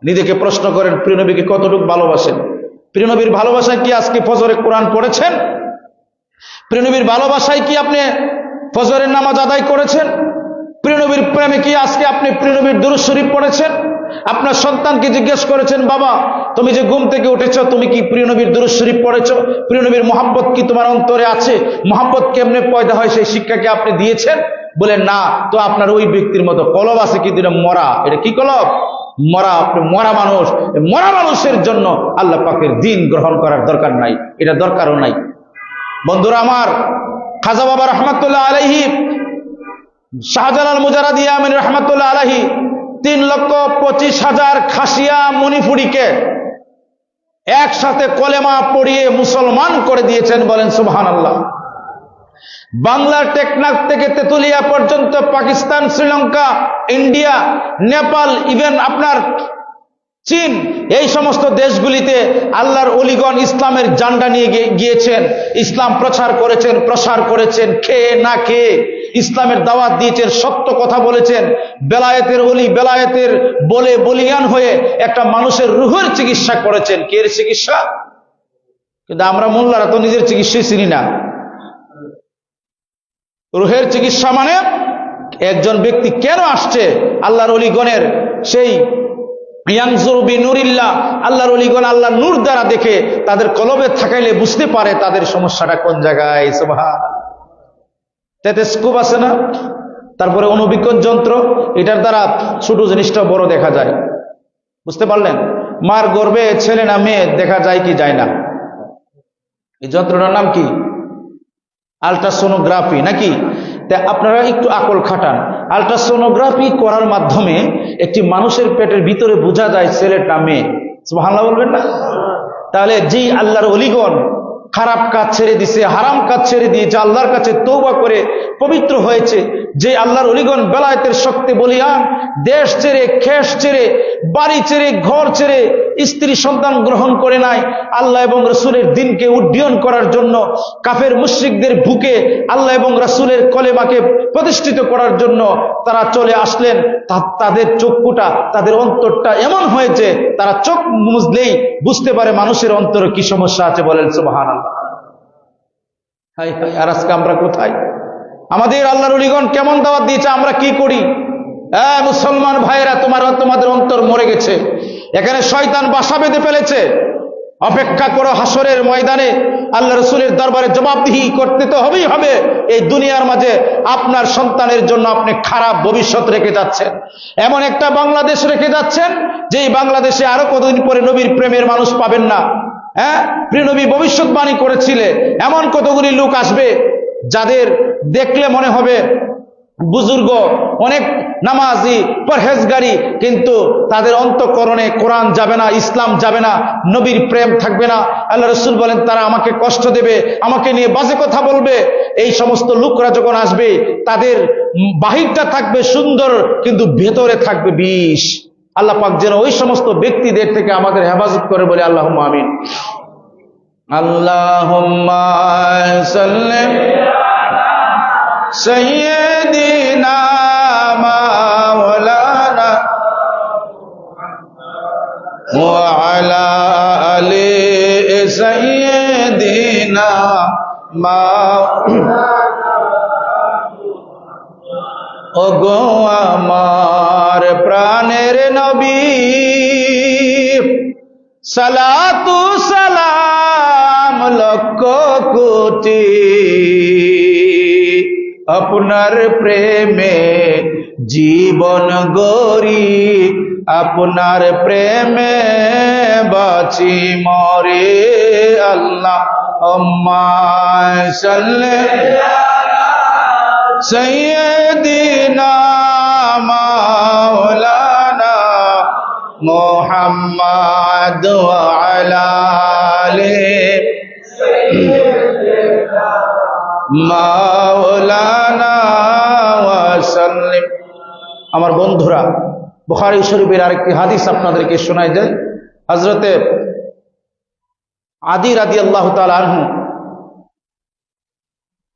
নিজেকে প্রশ্ন করেন, প্রিয় নবীকে কতটুকু ভালোবাসেন? প্রিয় নবীর ভালোবাসায় কি আজকে ফজরে কোরআন পড়েছেন? প্রিয় নবীর ভালোবাসায় কি আপনি ফজরের নামাজ আদায় করেছেন? প্রিয় নবীর প্রেমে কি আজকে আপনি প্রিয় নবীর দুরূদ শরীফ পড়েছেন? আপনার সন্তানকে জিজ্ঞেস করেছেন, বাবা তুমি যে ঘুম থেকে উঠেছো, তুমি কি প্রিয় নবীর দুরূদ শরীফ পড়েছো? প্রিয় নবীর মহব্বত কি তোমার অন্তরে আছে? মহব্বত কেমনে পয়দা হয় সেই শিক্ষাকে আপনি দিয়েছেন? বলেন না। তো আপনার ওই ব্যক্তির মতো কলব আছে, কিন্তু এটা মরা। এটা কি কলব? মরা। আপনি মরা মানুষ। মরা মানুষের জন্য আল্লাহ পাকের দ্বীন গ্রহণ করার দরকার নাই, এটা দরকারও নাই। বন্ধুরা আমার, খাজা বাবা রহমাতুল্লাহ আলাইহি, শাহজালাল মুজারাদি আমিন রহমাতুল্লাহ আলাইহি 3,25,000 খাসিয়া মণিপুরীকে একসাথে কলেমা পড়িয়ে মুসলমান করে দিয়েছেন। বলেন সুবহানাল্লাহ। বাংলার টেকনাফ থেকে তেতুলিয়া পর্যন্ত, পাকিস্তান, শ্রীলঙ্কা, ইন্ডিয়া, নেপাল, ইভেন আপনার চীন, এই সমস্ত দেশগুলিতে আল্লাহর ওলিগণ ইসলামের জান্ডা নিয়ে গিয়েছেন, ইসলাম প্রচার করেছেন, প্রসার করেছেন, খেয়ে না খেয়ে ইসলামের দাওয়াত দিয়েছেন, সত্য কথা বলেছেন। বেলায়েতের ওলি, বেলায়েতের বলে বলিয়ান হয়ে একটা মানুষের রুহের চিকিৎসা করেছেন। কে চিকিৎসা? কিন্তু আমরা মোল্লারা তো নিজের চিকিৎসাই চিনি না। রুহের চিকিৎসা মানে একজন ব্যক্তি কেন আসছে আল্লাহর ওলিগণের সেই ইয়ানজুরু বিনুরিল্লাহ, আল্লাহর ওলিগণ আল্লাহর নূর দ্বারা দেখে তাদের কলবে থাকাইলে বুঝতে পারে তাদের সমস্যাটা কোন জায়গায়। সুবহানাল্লাহ। টেলিস্কোপ আছে না, তারপরে অনুবীক্ষণ যন্ত্র, এটার দ্বারা ছোট জিনিসটা বড় দেখা যায়। বুঝতে পারলেন? মার গর্ভে ছেলে না মেয়ে দেখা যায় কি যায় না? এই যন্ত্রটার নাম কি? আল্ট্রাসোনোগ্রাফি নাকি? আপনারা একটু আকল খাটান। আল্ট্রাসোনোগ্রাফি করার মাধ্যমে একটি মানুষের পেটের ভিতরে বোঝা যায় ছেলেটা মেয়ে। সুবহানাল্লাহ বলবেন না? তাহলে যেই আল্লাহর ওলিগণ খারাপ কাজ ছেড়ে দিছে, হারাম কাজ ছেড়ে দিয়েছে, আল্লাহর কাছে তওবা করে পবিত্র হয়েছে, যে আল্লাহর ওলিগণ বেলায়েতের শক্তি বলিয়ান দেশ ছেড়ে, খেস ছেড়ে, বাড়ি ছেড়ে, ঘর ছেড়ে, স্ত্রী সন্তান গ্রহণ করে নাই, আল্লাহ এবং রসুলের দ্বীনকে উড্ডীয়ন করার জন্য কাফের মুশরিকদের বুকে আল্লাহ এবং রসুলের কলেমাকে প্রতিষ্ঠিত করার জন্য তারা চলে আসলেন। তাদের চক্ষুটা, তাদের অন্তরটা এমন হয়েছে, তারা চোখ মুজলেই বুঝতে পারে মানুষের অন্তরে কি সমস্যা আছে। বলেন সুবহানাল্লাহ। হাই হাই, আর আজকে আমরা কোথায়? আমাদের আল্লাহর ওলিগণ কেমন দাওয়াত দিয়েছে, আমরা কি করি? হ্যাঁ মুসলমান ভাইয়েরা, তোমাদের অন্তর মরে গেছে। এখানে শয়তান বাসা বেঁধে ফেলেছে। অপেক্ষা করো হাসরের ময়দানে আল্লাহ রসুলের দরবারে জবাবদিহি করতে তো হবেই হবে। এই দুনিয়ার মাঝে আপনার সন্তানের জন্য আপনি খারাপ ভবিষ্যৎ রেখে যাচ্ছেন, এমন একটা বাংলাদেশ রেখে যাচ্ছেন যেই বাংলাদেশে আরো কতদিন পরে নবীর প্রেমের মানুষ পাবেন না। হ্যাঁ, প্রিয় নবী ভবিষ্যৎবাণী করেছিলে এমন কতগুলি লোক আসবে যাদের দেখলে মনে হবে বুজুর্গ, অনেক নামাজি, পরহেজগারি, কিন্তু তাদের অন্তঃকরণে কোরআন যাবে না, ইসলাম যাবে না, নবীর প্রেম থাকবে না। আল্লাহ রসুল বলেন তারা আমাকে কষ্ট দেবে, আমাকে নিয়ে বাজে কথা বলবে। এই সমস্ত লোকরা যখন আসবে তাদের বাহিরটা থাকবে সুন্দর, কিন্তু ভেতরে থাকবে বিষ। আল্লাহ পাক যেন ওই সমস্ত ব্যক্তিদের থেকে আমাদের হেফাজত করে, বলে আল্লাহুম্মা আমিন। আল্লাহুম্মা সাল্লি সাইয়্যিদিনা মাওলানা ওয়া আলা আলি সাইয়্যিদিনা মাওলানা। ওগো আমার প্রাণের নবী, সালাতু সালাম লক্ষ কোটি আপনার প্রেমে জীবন গড়ি, আপনার প্রেমে বাঁচি মরে। আল্লাহুম্মা সাল্লি সাইয়্যিদিনা মাওলানা মুহাম্মদ ওয়া আলা আলি মাওলানা وسلم আমার বন্ধুরা, বুখারী শরীফের আরেকটি হাদিস আপনাদেরকে শোনাই যায়। হযরতে আদি রাদিয়াল্লাহু তাআলা আনহু,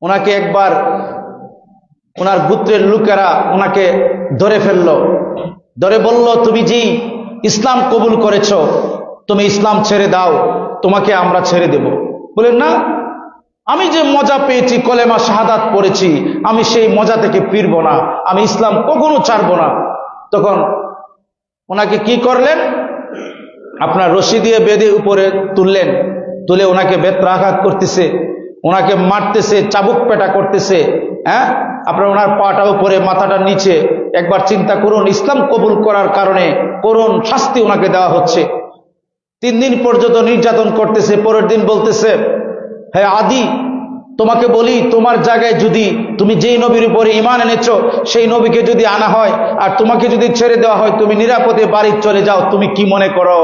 ওনাকে একবার ওনার গোত্রের লোকেরা ওনাকে ধরে ফেললো, ধরে বলল, তুমি যে ইসলাম কবুল করেছো, তুমি ইসলাম ছেড়ে দাও, তোমাকে আমরা ছেড়ে দেব। বলেন না, আমি যে মজা পেয়েছি, কলেমা শাহাদাত পড়েছি, আমি সেই মজা থেকে ফিরবো না, আমি ইসলাম কখনো ছাড়বো না। তখন ওনাকে কি করলেন, আপনার রশি দিয়ে বেঁধে উপরে তুললেন, তুলে ওনাকে বেত্রাঘাত করতেছে, ওনাকে মারতেছে, চাবুক পেটা করতেছে। হ্যাঁ, আপনার ওনার পাটা উপরে, মাথাটা নিচে। একবার চিন্তা করুন, ইসলাম কবুল করার কারণে করুণ শাস্তি ওনাকে দেওয়া হচ্ছে। 3 দিন পর্যন্ত নির্যাতন করতেছে। পরের দিন বলতেছে, হ্যাঁ আদি, তোমাকে বলি, তোমার জায়গায় যদি তুমি যেই নবীর উপরে ঈমান এনেছো, সেই নবীকে যদি আনা হয় আর তোমাকে যদি ছেড়ে দেওয়া হয়, তুমি নিরাপদে বাড়ি চলে যাও, তুমি কি মনে করো?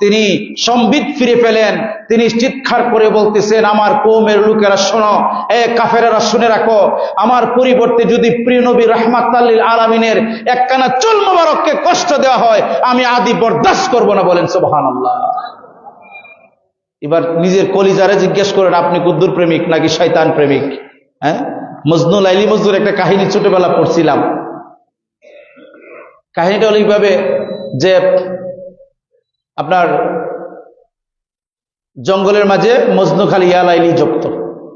তিনি সম্বিত ফিরে পেলেন। তিনি চিৎকার করে বলতেছেন, আমার কওমের লোকেরা শোনো, এ কাফেরেরা শুনে রাখো, আমার পরিবর্তে যদি প্রিয় নবী রাহমাতাল লিল আলামিনের একখানা চুল মোবারককে কষ্ট দেওয়া হয়, আমি আদি বরদাস্ত করব না। বলেন সুবহানাল্লাহ। এবার নিজের কলিজারে জিজ্ঞেস করেন, আপনি কুদ্দুর প্রেমিক নাকি শয়তান প্রেমিক? হ্যাঁ, মজনু লাইলি মজনুর একটা কাহিনী ছোটবেলা পড়ছিলাম। কাহিনীটা হলো এইভাবে যে, আপনার জঙ্গলের মাঝে মজনু খালি ইয়া লাইলি জপ্ত।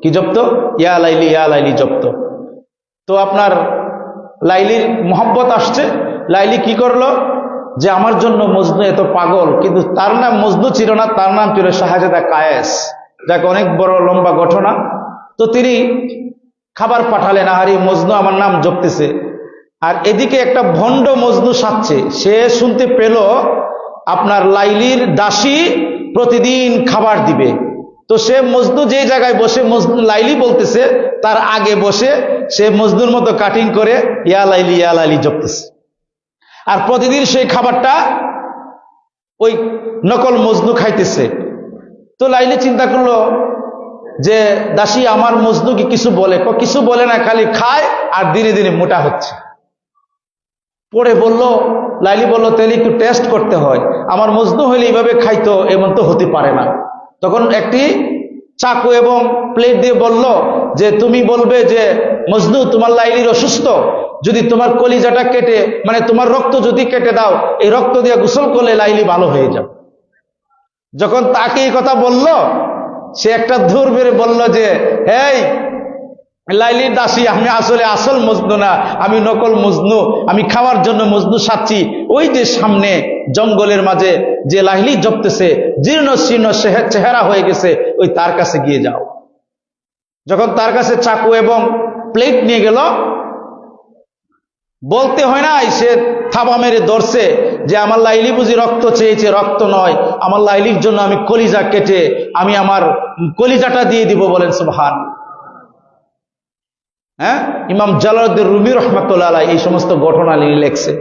কি জপ্ত? ইয়া লাইলি জপ্ত। তো আপনার লাইলির মোহব্বত আসছে। লাইলি কি করলো, যে আমার জন্য মজনু এত পাগল, কিন্তু তার নাম মজনু ছিল না, তার নাম ছিল শাহজাদা কায়েস। যাকে অনেক বড় লম্বা ঘটনা। তো তিনি খাবার পাঠালেন, আহারি মজনু আমার নাম জপতেছে, আর এদিকে একটা ভণ্ড মজনু সাজছে। সে শুনতে পেল আপনার লাইলির দাসী প্রতিদিন খাবার দিবে। তো সে মজনু যে জায়গায় বসে মজনু লাইলি বলতেছে, তার আগে বসে সে মজনুর মতো কাটিং করে ইয়া লাইলি জপতেছে। আর প্রতিদিন সেই খাবারটা ওই নকল মজনু খাইতেছে। তো লাইলি চিন্তা করলো যে দাসী আমার মজনু কি কিছু বলে? কিছু বলে না, খালি খায় আর দিনে দিনে মোটা হচ্ছে। পরে বলল, লাইলি বলল, তাহলে একটু টেস্ট করতে হয়, আমার মজনু হইলে এইভাবে খাইতো, এমন তো হতে পারে না। তখন একটি চাকু এবং প্লেট দিয়ে বলল যে, তুমি বলবে যে মজনু, তোমার লাইলির অসুস্থ, যদি তোমার কলিজাটা কেটে, মানে তোমার রক্ত যদি কেটে দাও, এই রক্ত দিয়ে গোসল করলে লাইলি ভালো হয়ে যাবে। যখন তাকে এই কথা বলল, সে একটা ধুর বেড়ে বলল যে, হেই লাইলির দাসী, আমি আসলে আসল মজনু না, আমি নকল মজনু, আমি খাওয়ার জন্য মজনু সাচ্ছি। ওই যে সামনে জঙ্গলের মাঝে যে লাইলি জপতেছে, জীর্ণ শীর্ণ চেহারা হয়ে গেছে, ওই তার কাছে গিয়ে যাও। যখন তার কাছে চাকু এবং প্লেট নিয়ে গেল, বলতে হয় না, সে থাবা মেরে ধরছে যে আমার লাইলি বুঝি রক্ত চেয়েছে, রক্ত নয়, আমার লাইলির জন্য আমি কলিজা কেটে আমি আমার কলিজাটা দিয়ে দিব। বলেন সুবহান। হ্যাঁ, ইমাম জালালউদ্দিন রুমি রহমাতুল্লাহ আলাইহি এই সমস্ত ঘটনা লিখছে।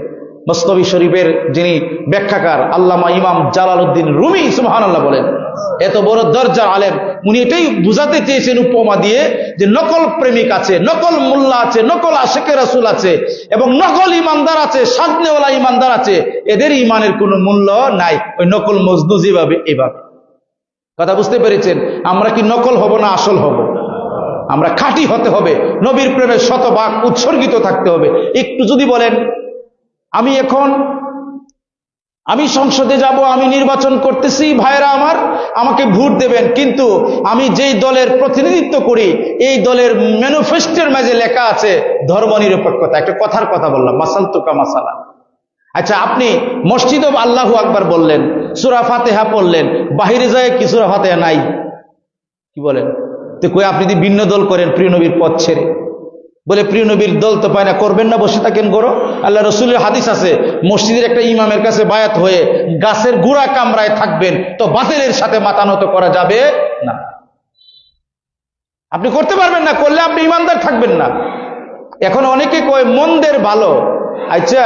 মুসনবী শরীফের যিনি ব্যাখ্যাকার আল্লামা ইমাম জালালউদ্দিন রুমি, সুবহানাল্লাহ বলেন, এত বড় দরজার আলেম, উনি এটাই বুঝাতে চেয়েছেন উপমা দিয়ে যে নকল প্রেমিক আছে, নকল মোল্লা আছে, নকল আশিকে রাসূল আছে, এবং নকল ইমানদার আছে, সাজনেওয়ালা ইমানদার আছে। এদের ইমানের কোনো মূল্য নাই, ওই নকল মজনু যেভাবে এভাবে। কথা বুঝতে পেরেছেন? আমরা কি নকল হব না আসল হব? আমরা খাঁটি হতে হবে, নবীর প্রেমে শতভাগ উৎসর্গিত থাকতে হবে। একটু যদি বলেন, আমি সংসদে যাব, আমি নির্বাচন করতেছি, ভাইরা আমার, আমাকে ভোট দেবেন, কিন্তু আমি যেই দলের প্রতিনিধিত্ব করি, এই দলের ম্যানিফেস্টোর মাঝে লেখা আছে ধর্মনিরপেক্ষতা। একটা কথার কথা বললাম, মাসালতুকা মাসালা। আচ্ছা, আপনি মসজিদে আল্লাহু আকবার বললেন, সূরা ফাতিহা পড়লেন, বাহিরে যায় কি সূরা ফাতিহা নাই? কি বলেন? তো কই আপনি যদি ভিন্ন দল করেন প্রিয় নবীর পথ ছেড়ে, বলে প্রিয় নবীর দল তো পায় না, করবেন না, বসে থাকেন গরো। আল্লাহ রসুলের হাদিস আছে, মসজিদের একটা ইমামের কাছে বায়াত হয়ে গাছের গুড়া কামরায় থাকবেন, তো বাতিলের সাথে মাথা নত করা যাবে না। আপনি করতে পারবেন না, করলে আপনি ইমানদার থাকবেন না। এখন অনেকে কয় মন্দের ভালো। আচ্ছা,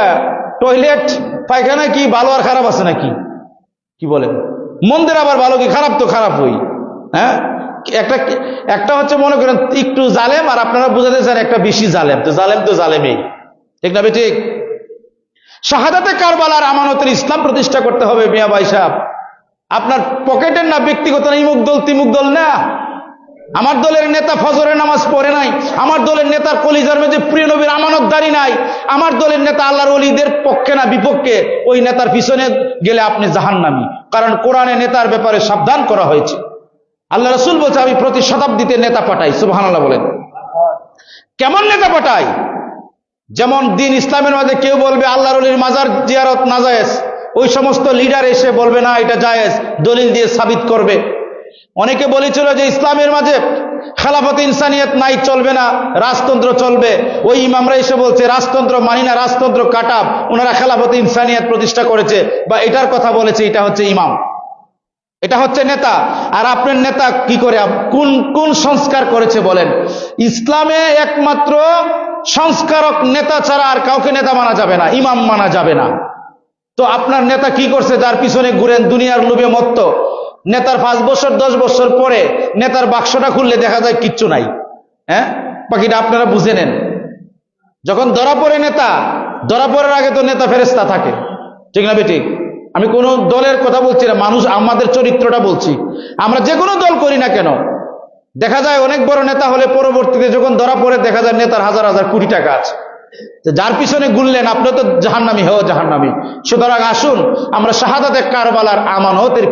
টয়লেট পায়খানা কি ভালো আর খারাপ আছে নাকি? কি বলেন? মন্দের আবার ভালো কি খারাপ? তো খারাপ হই। হ্যাঁ, একটা একটা হচ্ছে মনে করেন একটু জালেম, আর আপনারা বুঝাতে চান একটা বেশি জালেম। তো জালেমই, ঠিক না ঠিক? শাহাদাতে কারবালার আমানতের ইসলাম প্রতিষ্ঠা করতে হবে মিয়া ভাই সাহেব। আপনার পকেটের না, ব্যক্তিগত না, ইমুক দল তিমুক দল না। আমার দলের নেতা ফজরের নামাজ পড়ে নাই, আমার দলের নেতার কলিজার মধ্যে প্রিয় নবীর আমানতদারি নাই, আমার দলের নেতা আল্লাহর ওলিদের পক্ষে না বিপক্ষে, ওই নেতার পিছনে গেলে আপনি জাহান্নামী। কারণ কোরআনে নেতার ব্যাপারে সাবধান করা হয়েছে। আল্লাহ রাসূল বলছে আমি প্রতি শতাব্দীতে নেতা পাঠাই। সুবহানাল্লাহ বলেন। কেমন নেতা পাঠাই? যেমন দিন ইসলামের মধ্যে কেউ বলবে আল্লাহর ওলির মাজার জিয়ারত নাজায়েজ, ওই সমস্ত লিডার এসে বলবে না এটা জায়েজ, দলিল দিয়ে সাবিত করবে। অনেকে বলেছিল যে ইসলামের মাঝে খেলাফত ইনসানিয়ত নাই, চলবে না, রাজতন্ত্র চলবে। ওই ইমামরা এসে বলছে রাজতন্ত্র মানি না, রাজতন্ত্র কাটাব, ওনারা খেলাফত ইনসানিয়ত প্রতিষ্ঠা করেছে বা এটার কথা বলেছে, এটা হচ্ছে ইমাম, এটা হচ্ছে নেতা। আর আপনার নেতা কি করে, কোন কোন সংস্কার করেছে বলেন? ইসলামে একমাত্র সংস্কারক নেতা ছাড়া আর কাউকে নেতা মানা যাবে না, ইমাম মানা যাবে না। তো আপনার নেতা কি করছে যার পিছনে ঘুরেন দুনিয়ার লোভে মত্ত? নেতার 5 বছর 10 বছর পরে নেতার বাক্সটা খুললে দেখা যায় কিচ্ছু নাই। হ্যাঁ, বাকিটা আপনারা বুঝে নেন। যখন ধরা পড়ে নেতা, ধরা পড়ার আগে তো নেতা ফেরেশতা থাকে, ঠিক না বেঠিক? আমি কোন দলের কথা বলছি না, মানুষ আমাদের চরিত্রটা বলছি। আমরা যে কোনো দল করি না কেন, দেখা যায় অনেক বড় নেতা হলে পরবর্তীতে যখন ধরা পড়ে দেখা যায় নেতার হাজার হাজার কোটি টাকা আছে। যার পিছনে ঘুরলেন আপনি তো জাহান্নামী, হও জাহান্নামী। সুতরাং আসুন আমরা শাহাদাতে কারবালার আমানতের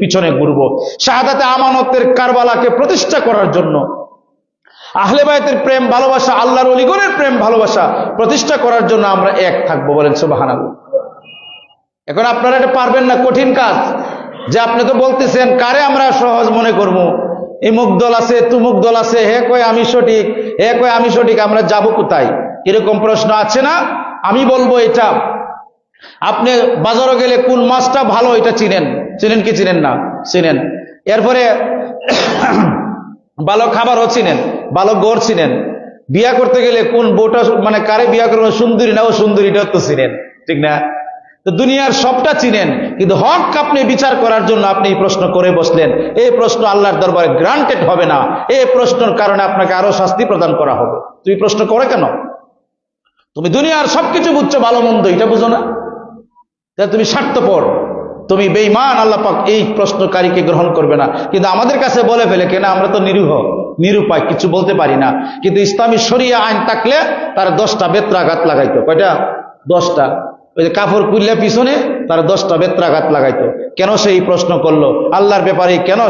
পিছনে ঘুরবো। শাহাদাতে আমানতের কারবালাকে প্রতিষ্ঠা করার জন্য, আহলে বায়তের প্রেম ভালোবাসা, আল্লাহর ওলিগণের প্রেম ভালোবাসা প্রতিষ্ঠা করার জন্য আমরা এক থাকবো। বলেন সুবহানাল্লাহ। এখন আপনারা এটা পারবেন না, কঠিন কাজ। যে আপনি তো বলতেছেন কারে আমরা সহজ মনে করবো, এমুক দল আছে তুমুক দল আছে, হে কয় আমি সঠিক, হে কয় আমি সঠিক, আমরা যাব কোথায়? এরকম প্রশ্ন আছে না? আমি বলবো এটা, আপনি বাজারে গেলে কোন মাছটা ভালো এটা চিনেন, চিনেন কি চিনেন না? চিনেন। এরপরে ভালো খাবারও চিনেন, ভালো গড় চিনেন। বিয়া করতে গেলে কোন বউটা মানে কারে বিয়া করবেন, সুন্দরী না ও সুন্দরীটা তো চিনেন, ঠিক না? তো দুনিয়ার সবটা চিনেন, কিন্তু হক আপনি বিচার করার জন্য আপনি এই প্রশ্ন করে বসলেন। এই প্রশ্ন আল্লাহর দরবারে গ্রান্টেড হবে না। এই প্রশ্নের কারণে আপনাকে আরো শাস্তি প্রদান করা হবে। তুমি প্রশ্ন করে কেন? তুমি দুনিয়ার সবকিছু বুঝছো, ভালো মন্দ এটা বুঝো না? তুমি স্বার্থপর, তুমি বেঈমান। আল্লাহ পাক এই প্রশ্নকারীকে গ্রহণ করবে না। কিন্তু আমাদের কাছে বলে ফেলে কেন, আমরা তো নিরীহ নিরুপায়, কিছু বলতে পারি না। কিন্তু ইসলামী শরিয়া আইন থাকলে তার 10টা বেত্রাঘাত লাগাইতো। কয়টা? 10টা। ওই যে কাপড় খুললে পিছনে তার 10টা বেত্রাঘাত লাগাইতো। কেন সে এই প্রশ্ন করলো? আল্লাহর ব্যাপারে কেন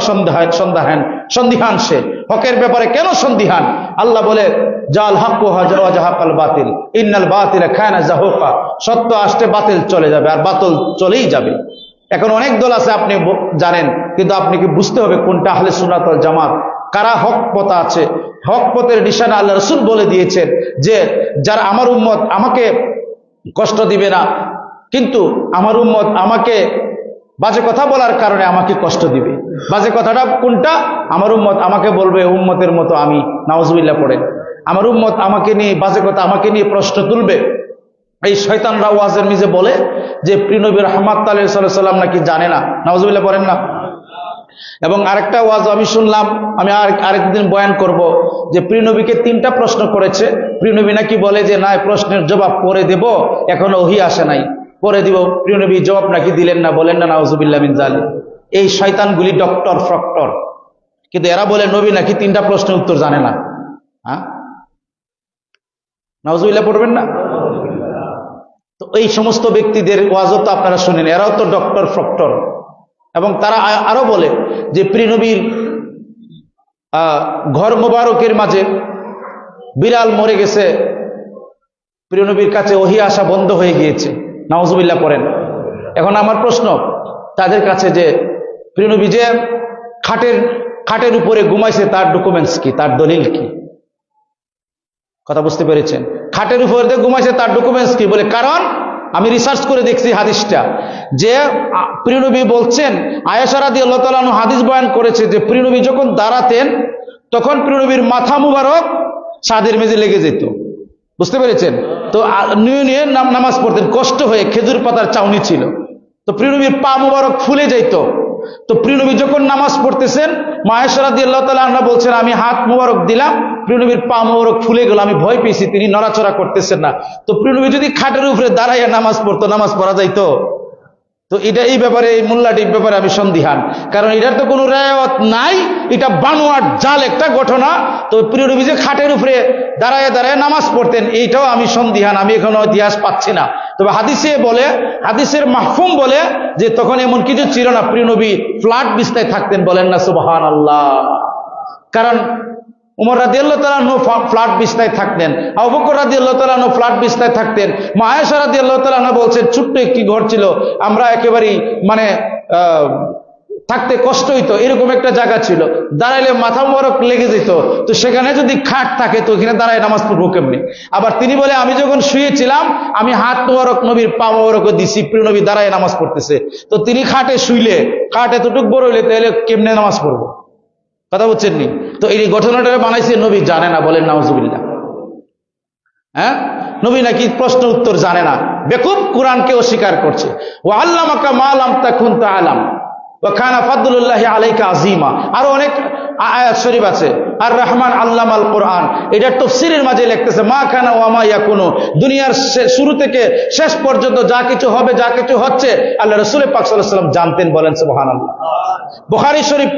সন্দিহান সে? হকের ব্যাপারে কেন সন্দিহান? আল্লাহ বলে জাল হক ওয়া জাহাকাল বাতিল ইন্নাল বাতিলা কানা যাহুকা, সত্য আসতে বাতিল চলে যাবে, আর বাতিল চলেই যাবে। এখন অনেক দল আছে আপনি জানেন, কিন্তু আপনাকে বুঝতে হবে কোনটা আহলে সুন্নাত ওয়াল জামাত, কারা হক পথে আছে। হক পথের নিশানা আল্লাহ রাসূল বলে দিয়েছেন যে যারা আমার উম্মত আমাকে কষ্ট দিবে না, কিন্তু আমার উম্মত আমাকে বাজে কথা বলার কারণে আমাকে কষ্ট দিবে। বাজে কথাটা কোনটা? আমার উম্মত আমাকে বলবে উম্মতের মতো আমি, নাউজুবিল্লাহ পড়ে। আমার উম্মত আমাকে নিয়ে বাজে কথা, আমাকে নিয়ে প্রশ্ন তুলবে। এই শয়তানরা ওয়াজের মিজে বলে যে প্রিয় নবী রাহমাতুল্লাহ সাল্লাল্লাহু আলাইহি সাল্লাম নাকি জানে না, নাউজুবিল্লাহ পড়েন না? এবং আরেকটা ওয়াজ আমি শুনলাম, আমি আরেকদিন বয়ান করব, যে প্রিয় নবীকে 3টা প্রশ্ন করেছে। প্রিয় নবী নাকি বলে যে না, প্রশ্নের জবাব পরে দেব, এখনো ওহী আসে নাই, পরে দিব। প্রিয় নবী জবাব নাকি দিলেন না, বলেন না নাউজুবিল্লাহ মিন যালিক। এই শয়তানগুলি ডক্টর ফ্রক্টর, কিন্তু এরা বলে নবী নাকি 3টা প্রশ্নের উত্তর জানে না। হ্যাঁ, নাউজুবিল্লাহ পড়বেন না? তো এই সমস্ত ব্যক্তিদের ওয়াজও তো আপনারা শুনেন, এরাও তো ডক্টর ফ্রক্টর। এবং তারা আরো বলে যে প্রিয় নবীর ঘর মোবারকের মাঝে বিড়াল মরে গেছে, প্রিয় নবীর কাছে ওহী আসা বন্ধ হয়ে গিয়েছে, নাউজুবিল্লাহ পড়েন। এখন আমার প্রশ্ন তাদের কাছে যে প্রিয় নবী যে খাটের উপরে ঘুমাইছে তার ডকুমেন্টস কি, তার দলিল কি? কথা বুঝতে পেরেছেন? খাটের উপরে ঘুমাইছে তার ডকুমেন্টস কি? বলে কারণ আমি রিসার্চ করে দেখছি হাদিসটা, যে প্রিয় নবী বলছেন, আয়েশা রাদিয়াল্লাহু তাআলা আনহা হাদিস বয়ান করেছে যে প্রিয় নবী যখন দাঁড়াতেন তখন প্রিয় নবীর মাথা মুবারক ছাদের মেঝে লেগে যেত। বুঝতে পেরেছেন? তো নিয়ে নামাজ পড়তেন কষ্ট হয়ে, খেজুর পাতার চাউনি ছিল। তো প্রিয় নবীর পা মুবারক ফুলে যেত। তো প্রিয় নবী যখন নামাজ পড়তেছেন, মা আয়েশা রাদিয়াল্লাহু তাআলা আনহা বলছেন, আমি হাত মোবারক দিলাম, প্রিয় নবীর পা মোবারক ফুলে গেল, আমি ভয় পেয়েছি, তিনি নড়াচড়া করতেছেন না। তো প্রিয় নবী যদি খাটের উপরে দাঁড়াইয়া নামাজ পড়তো, নামাজ পড়া যাইতো? তো এটা এই ব্যাপারে, এই মোল্লাটির ব্যাপারে আমি সন্দিহান, কারণ এটার তো কোনো রেওয়াত নাই, এটা বানোয়াট জাল একটা ঘটনা। তো প্রিয় নবী যে খাটের উপরে দাঁড়ায় দাঁড়ায় নামাজ পড়তেন, এইটাও আমি সন্দিহান, আমি এখনো ইতিহাস পাচ্ছি না। তবে হাদিসে বলে, হাদিসের মাহফুম বলে যে তখন এমন কিছু ছিল না, প্রিয় নবী ফ্ল্যাট বিছনায় থাকতেন, বলেন না সুবহানাল্লাহ। কারণ উমর রাদিয়াল্লাহু তাআলা আনহু ফ্ল্যাট বিছনায় থাকতেন, আবু বকর রাদিয়াল্লাহু তাআলা আনহু ফ্ল্যাট বিছনায় থাকতেন, মা আয়েশা রাদিয়াল্লাহু তাআলা আনহা বলছেন ছোট্ট একটি ঘর ছিল, আমরা একেবারেই মানে থাকতে কষ্ট হইতো, এরকম একটা জায়গা ছিল, দাঁড়াইলে মাথা মোবারক লেগে যেত। তো সেখানে যদি খাট থাকে তো ওখানে দাঁড়ায় নামাজ পড়বো কেমনি? আবার তিনি বলে, আমি যখন শুয়েছিলাম আমি হাত মোবারক নবীর পা মোবারকও দিছি, প্রিয় নবী দাঁড়ায় নামাজ পড়তেছে। তো তিনি খাটে শুইলে, খাট এতটুকু বড় হইলে তাহলে কেমনে নামাজ পড়বো? কথা বুঝছেন নি? তো এই ঘটনাটা বানাইছে নবী জানে না, বলেন নাউজুবিল্লাহ। হ্যাঁ, নবী নাকি প্রশ্ন উত্তর জানে না, বেকুব কোরআনকে অস্বীকার করছে। ওয়া আল্লামাকা মা লাম তাকুন তাআলাম ওয়া কানা ফাদলুল্লাহি আলাইকা আযীমা। আরো অনেক আয়াত শরীফ আছে, আর রহমান আল্লামাল কোরআন, এটা তাফসীরের মাঝে লিখতেছে মা কানা ওয়া মা ইয়াকুনু, দুনিয়ার শুরু থেকে শেষ পর্যন্ত যা কিছু হবে, যা কিছু হচ্ছে আল্লাহ রাসূল পাক সাল্লাল্লাহু আলাইহি ওয়াসাল্লাম জানতেন, বলেন সুবহানাল্লাহ। বুখারী শরীফ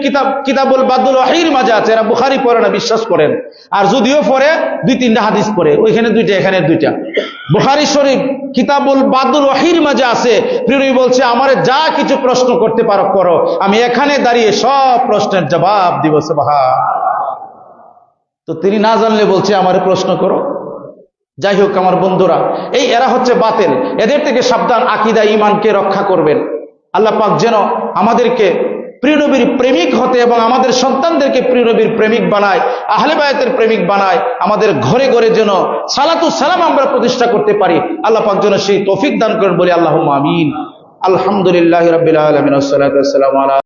কিতাবুল বাদুল ওয়াহির মাঝে আছে, এরা বুখারী পড়ে না, বিশ্বাস করেন, আর যদিও পড়ে দুই তিনটা হাদিস পড়ে, ওইখানে দুইটা এখানে দুইটা। বুখারী শরীফ কিতাবুল বাদুল ওয়াহির মাঝে আছে, প্রিয় নবী বলছে আমারে যা কিছু প্রশ্ন করতে পারো করো, আমি এখানে দাঁড়িয়ে সব প্রশ্নের জবাব দিব। সুবহানাল্লাহ। তো তিনি না জানলে বলছে আমারে প্রশ্ন করো। যাই হোক আমার বন্ধুরা, এই এরা হচ্ছে বাতিল, এদের থেকে সাবধান, আকীদা ঈমানকে রক্ষা করবেন। আল্লাহ পাক যেন আমাদেরকে প্রিয় নবীর প্রেমিক হতে এবং আমাদের সন্তানদেরকে প্রিয় নবীর প্রেমিক বানায়, আহলে বায়াতের প্রেমিক বানায়, আমাদের ঘরে ঘরে যেন সালাতু সালাম আমরা প্রতিষ্ঠা করতে পারি। আল্লাহ পাক যেন সেই তৌফিক দান করেন, বলি আল্লাহুম্মা আমিন। আলহামদুলিল্লাহি রাব্বিল আলামিন, ওয়াসসালাতু ওয়াসসালামু আলা